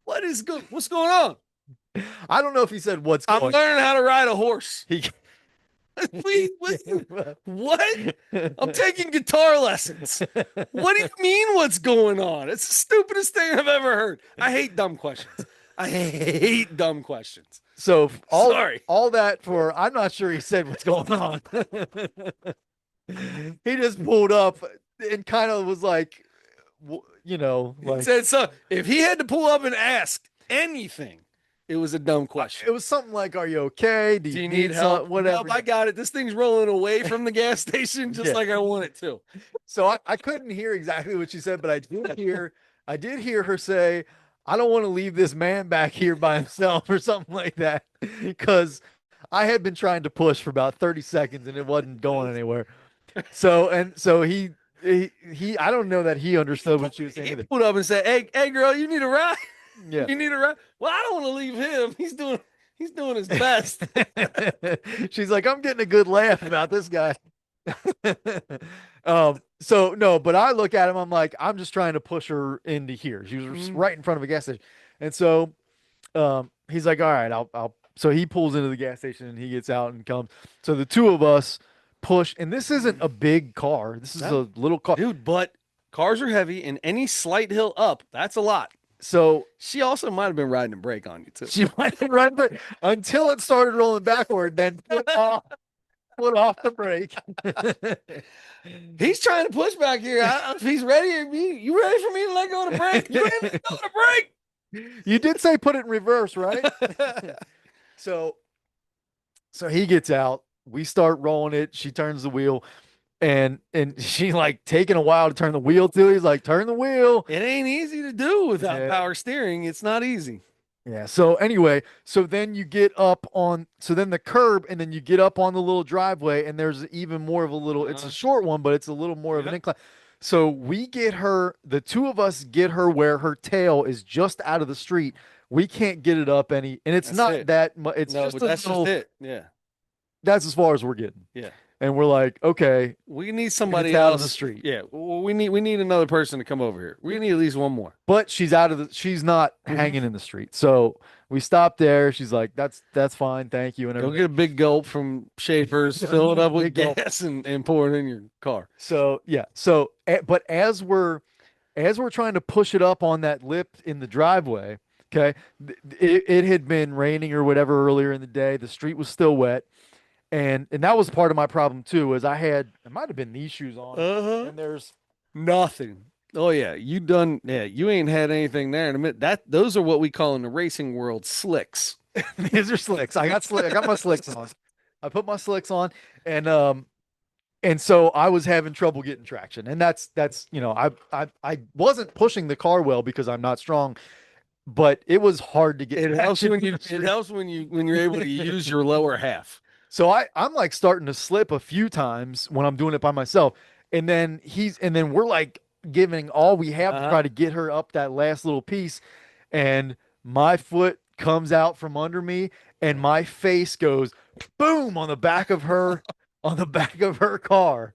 What's going on? I don't know if he said what's I'm going. learning how to ride a horse. He Please, what? I'm taking guitar lessons. What do you mean what's going on? It's the stupidest thing I've ever heard. I hate dumb questions. I hate dumb questions. So Sorry. all that for I'm not sure he said what's going on. He just pulled up and kind of was like, He like said so. If he had to pull up and ask anything, it was a dumb question. it was something like, "Are you okay? Do Do you you need need help? some whatever?" Nope, I got it. This thing's rolling away from the gas station just Yeah. like I want it to. So I couldn't hear exactly what she said, but I did hear her say, "I don't want to leave this man back here by himself" or something like that, because I had been trying to push for about 30 seconds and it wasn't going anywhere. So he I don't know that he understood what she was saying He either. pulled up and said, "Hey, girl, you need a ride? Yeah. You need a ride?" Well, I don't want to leave him. He's doing his best. She's like, I'm getting a good laugh about this guy. So no, but I look at him, I'm like, I'm just trying to push her into here. She was Mm, right in front of a gas station. And so he's like, all right, I'll so he pulls into the gas station and he gets out and comes. So the two of us push, and this isn't a big car. This is no, a little car. dude, but cars are heavy, and any slight hill up, that's a lot. So She also might have been riding a brake on you too. she went and run, but until it started rolling backward, then put off the brake. He's trying to push back here. If he's ready, you ready for me to let go of the brake? You ready to let go of the You did say put it in reverse, right? brake? So so he gets out. We start rolling it. She turns the wheel, and she like taking a while to turn the wheel too. He's like, turn the wheel. It ain't easy to do without Yeah. power steering. It's not easy. Yeah. So anyway, so then you get up on so then the curb, and then you get up on the little driveway, and there's even more of a little, it's a Uh, short one, but it's a little more of an yep. incline. So we get her, the two of us get her where her tail is just out of the street. We can't get it up any, and it's That's not it. that much, it's No, just but a that's just little, it. Yeah. that's as far as we're getting. Yeah. And we're like, okay, We need and it's somebody out of the else. street. Yeah. We need another person to come over here. We need at least one more. But she's not Mhm. hanging in the street. So we stopped there. She's like, that's fine, thank you, and Go everything. get a big gulp from Schaefer's, fill it up with Big gulp. gas, and pour it in your car. So yeah. So but as we're trying to push it up on that lip in the driveway, okay, it had been raining or whatever earlier in the day. The street was still wet. And that was part of my problem too, is it might have been these shoes on. Uh-huh. And there's Nothing. Oh yeah, you done. Yeah, you ain't had anything there in a minute. Those are what we call in the racing world slicks. these are slicks. I got my slicks on. I put my slicks on, and so I was having trouble getting traction. And that's I wasn't pushing the car well because I'm not strong, but it was hard to get It helps traction when in you. the It street. helps when you're able to use your lower half. So I'm like starting to slip a few times when I'm doing it by myself. And then we're like giving all we have to Uh-huh. try to get her up that last little piece. And my foot comes out from under me and my face goes boom on the back of her car.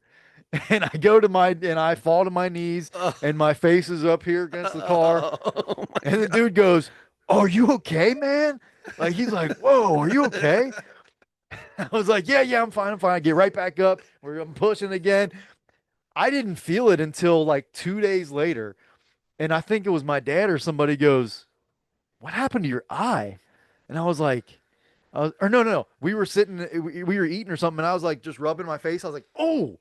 And I fall to my knees Oh, and my face is up here against the car. oh my And the God. dude goes, "Are you okay, man?" Like he's like, "Whoa, are you okay?" I was like, yeah, I'm fine. I'm fine. I get right back up. I'm pushing again. I didn't feel it until like 2 days later. And I think it was my dad or somebody goes, "What happened to your eye?" And I was like, or no, no, no. We were sitting, we were eating or something. And I was like, just rubbing my face. I was like, "Oh,"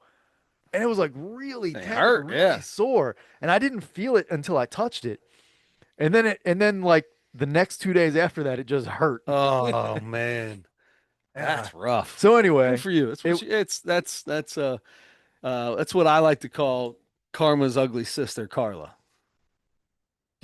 and it was like really They tender, hurt. really Yeah. sore. And I didn't feel it until I touched it. And then like the next 2 days after that, it just hurt. Oh man, Yeah. that's rough. So Good anyway, for you. That's it what you. That's what I like to call karma's ugly sister, Carla.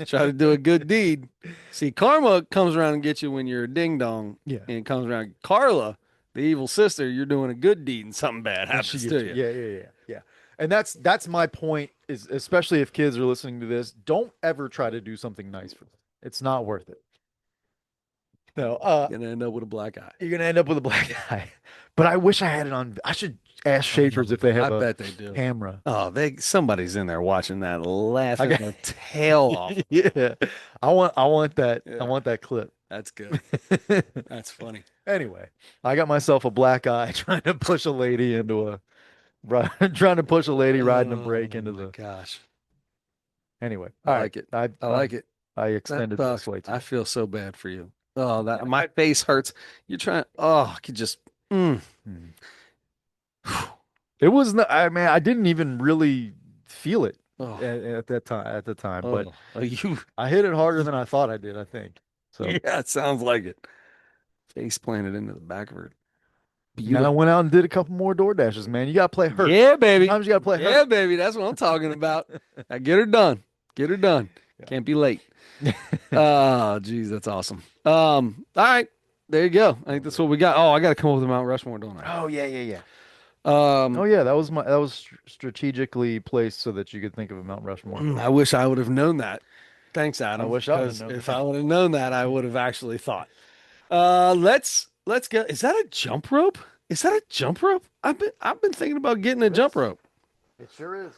Try to do a good deed. See, karma comes around and gets you when you're a ding dong, yeah. and it comes around. Carla, the evil sister, you're doing a good deed and something bad And she happens gets to you. you. Yeah, yeah, yeah, yeah. And that's my point is especially if kids are listening to this, don't ever try to do something nice for them. It's not worth it. No, Gonna end up with a black eye. you're gonna end up with a black eye. But I wish I had it on. I should ask Schaefer's Oh, if they I have a bet they do. camera. Oh, they somebody's in there watching that, I laughing got, their tail off. yeah. I Yeah, want that clip. that's good. That's funny. Anyway, I got myself a black eye trying to push a lady into a trying to push a lady riding a Oh brake into my the. gosh. Anyway, I all right. like it. I I I like it. I That extended this sucks. way too I much. feel so bad for you. Oh, that Yeah, my face hurts. You're trying. Oh, I could just. Mm. hmm. It was not, I mean, I didn't even really feel it Oh, at the time, but oh, you. I hit it harder than I thought I did, I think. So, Yeah, it sounds like it. Face planted into the back of her. and then I Beautiful. went out and did a couple more door dashes, man. You got to play hurt. Yeah, baby. Sometimes you got to play Yeah, hurt. baby. That's what I'm talking about. Now get her done. Get her done. Can't be late. Yeah. Oh, geez, that's awesome. All right. There you go. I think that's what we got. Oh, I got to come up with a Mount Rushmore, don't I? Oh yeah, yeah, yeah. Oh Um, yeah, that was strategically placed so that you could think of a Mount Rushmore. I wish I would have known that. Thanks, I Adam. wish I would have Because known if I that. would have known that, I would have actually thought. Let's go. Is that a jump rope? Is that a jump rope? I've been thinking about getting a It jump is. rope. It sure is.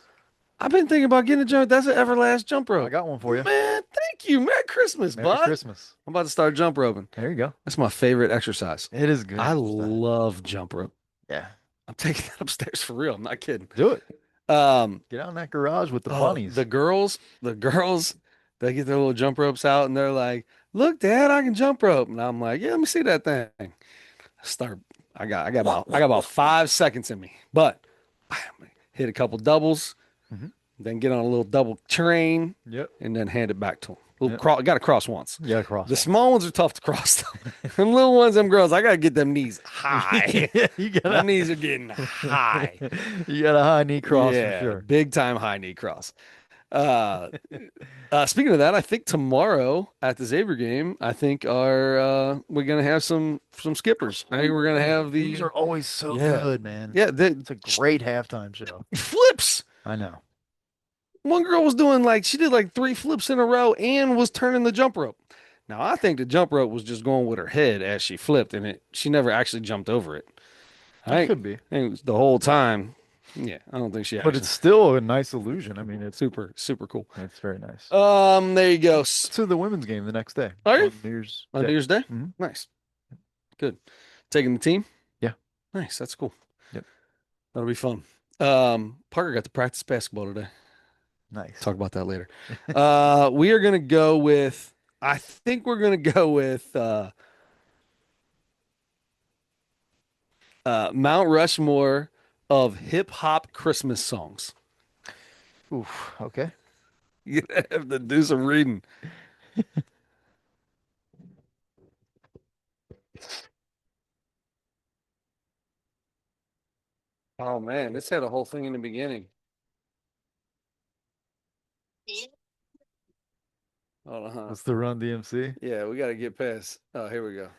I've been thinking about getting a jump. That's an Everlast jump I rope. got one for you. Man, thank you. Merry Christmas, Merry bud. Christmas. I'm about to start jump roping. There you go. That's my favorite exercise. It is good I exercise. love jump rope. Yeah. I'm taking that upstairs for real. I'm not kidding. Do it. Um, Get out in that garage with the oh, bunnies. the girls, they get their little jump ropes out and they're like, "Look, Dad, I can jump rope." And I'm like, "Yeah, let me see that thing." I start. I got about 5 seconds in me, but hit a couple doubles, Hmm. then get on a little double train, Yep. and then hand it back to them. Yep. Got to cross once. You gotta cross The one. small ones are tough to cross though. Them little ones, them girls, I gotta get them knees high. Yeah, you My gotta knees are getting high. you got a high knee cross for Yeah, sure. big time high knee cross. Uh, Speaking of that, I think tomorrow at the Xavier game, I think we're gonna have some skippers. I think we're gonna have These the are always so yeah good, man. yeah the It's a great halftime show. flips. I know. One girl was doing like she did like 3 flips in a row and was turning the jump rope. Now I think the jump rope was just going with her head as she flipped, and she never actually jumped over it. That I could be. think it was the whole time. Yeah, I don't think she But actually. it's still a nice illusion. I mean, Super cool. it's very nice. There you go. To the women's game the next day Are you on New Year's on New Day. Year's Day? Hmm. Nice, good. Taking the team. Yeah. Nice, that's cool. Yep. That'll be fun. Parker got to practice basketball today. Nice. Talk about that later. We are gonna go with. I think we're gonna go with Mount Rushmore of hip hop Christmas songs. Oof. Okay. You have to do some reading. Oh man, this had a whole thing in the beginning. Hold on. Huh? That's the Run DMC. Yeah, we got to get past. Oh, here we go.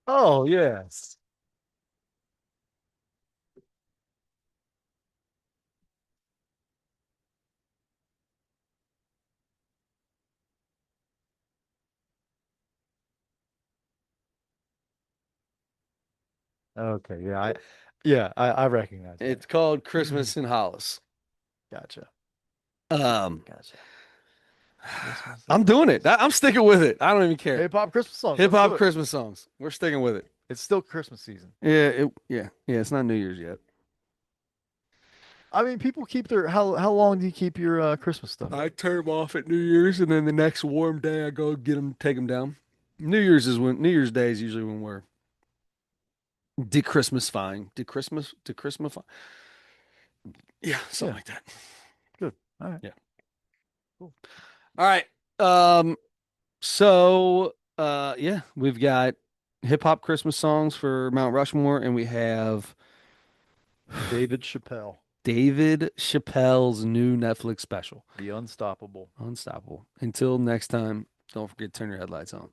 Oh, yes. Okay. I recognize that. It's called Christmas in Hollis. Gotcha. Um, Gotcha. Christmas I'm in doing it. I'm sticking with it. I don't even care. hip hop Christmas songs. Hip Let's hop do it. Christmas songs. We're sticking with it. It's still Christmas season. Yeah. It's not New Year's yet. I mean, people keep their how long do you keep your Christmas stuff? I turn them off at New Year's, and then the next warm day, I go get them, take them down. New Year's Day is usually when we're de-Christmasifying, de-Christmasifying. Yeah, something Yeah, like that. good. All right. Yeah. Cool. All right. Yeah, we've got hip hop Christmas songs for Mount Rushmore, and we have David Chappelle, David Chappelle's new Netflix special, The Unstoppable. Unstoppable. Until next time, don't forget to turn your headlights on.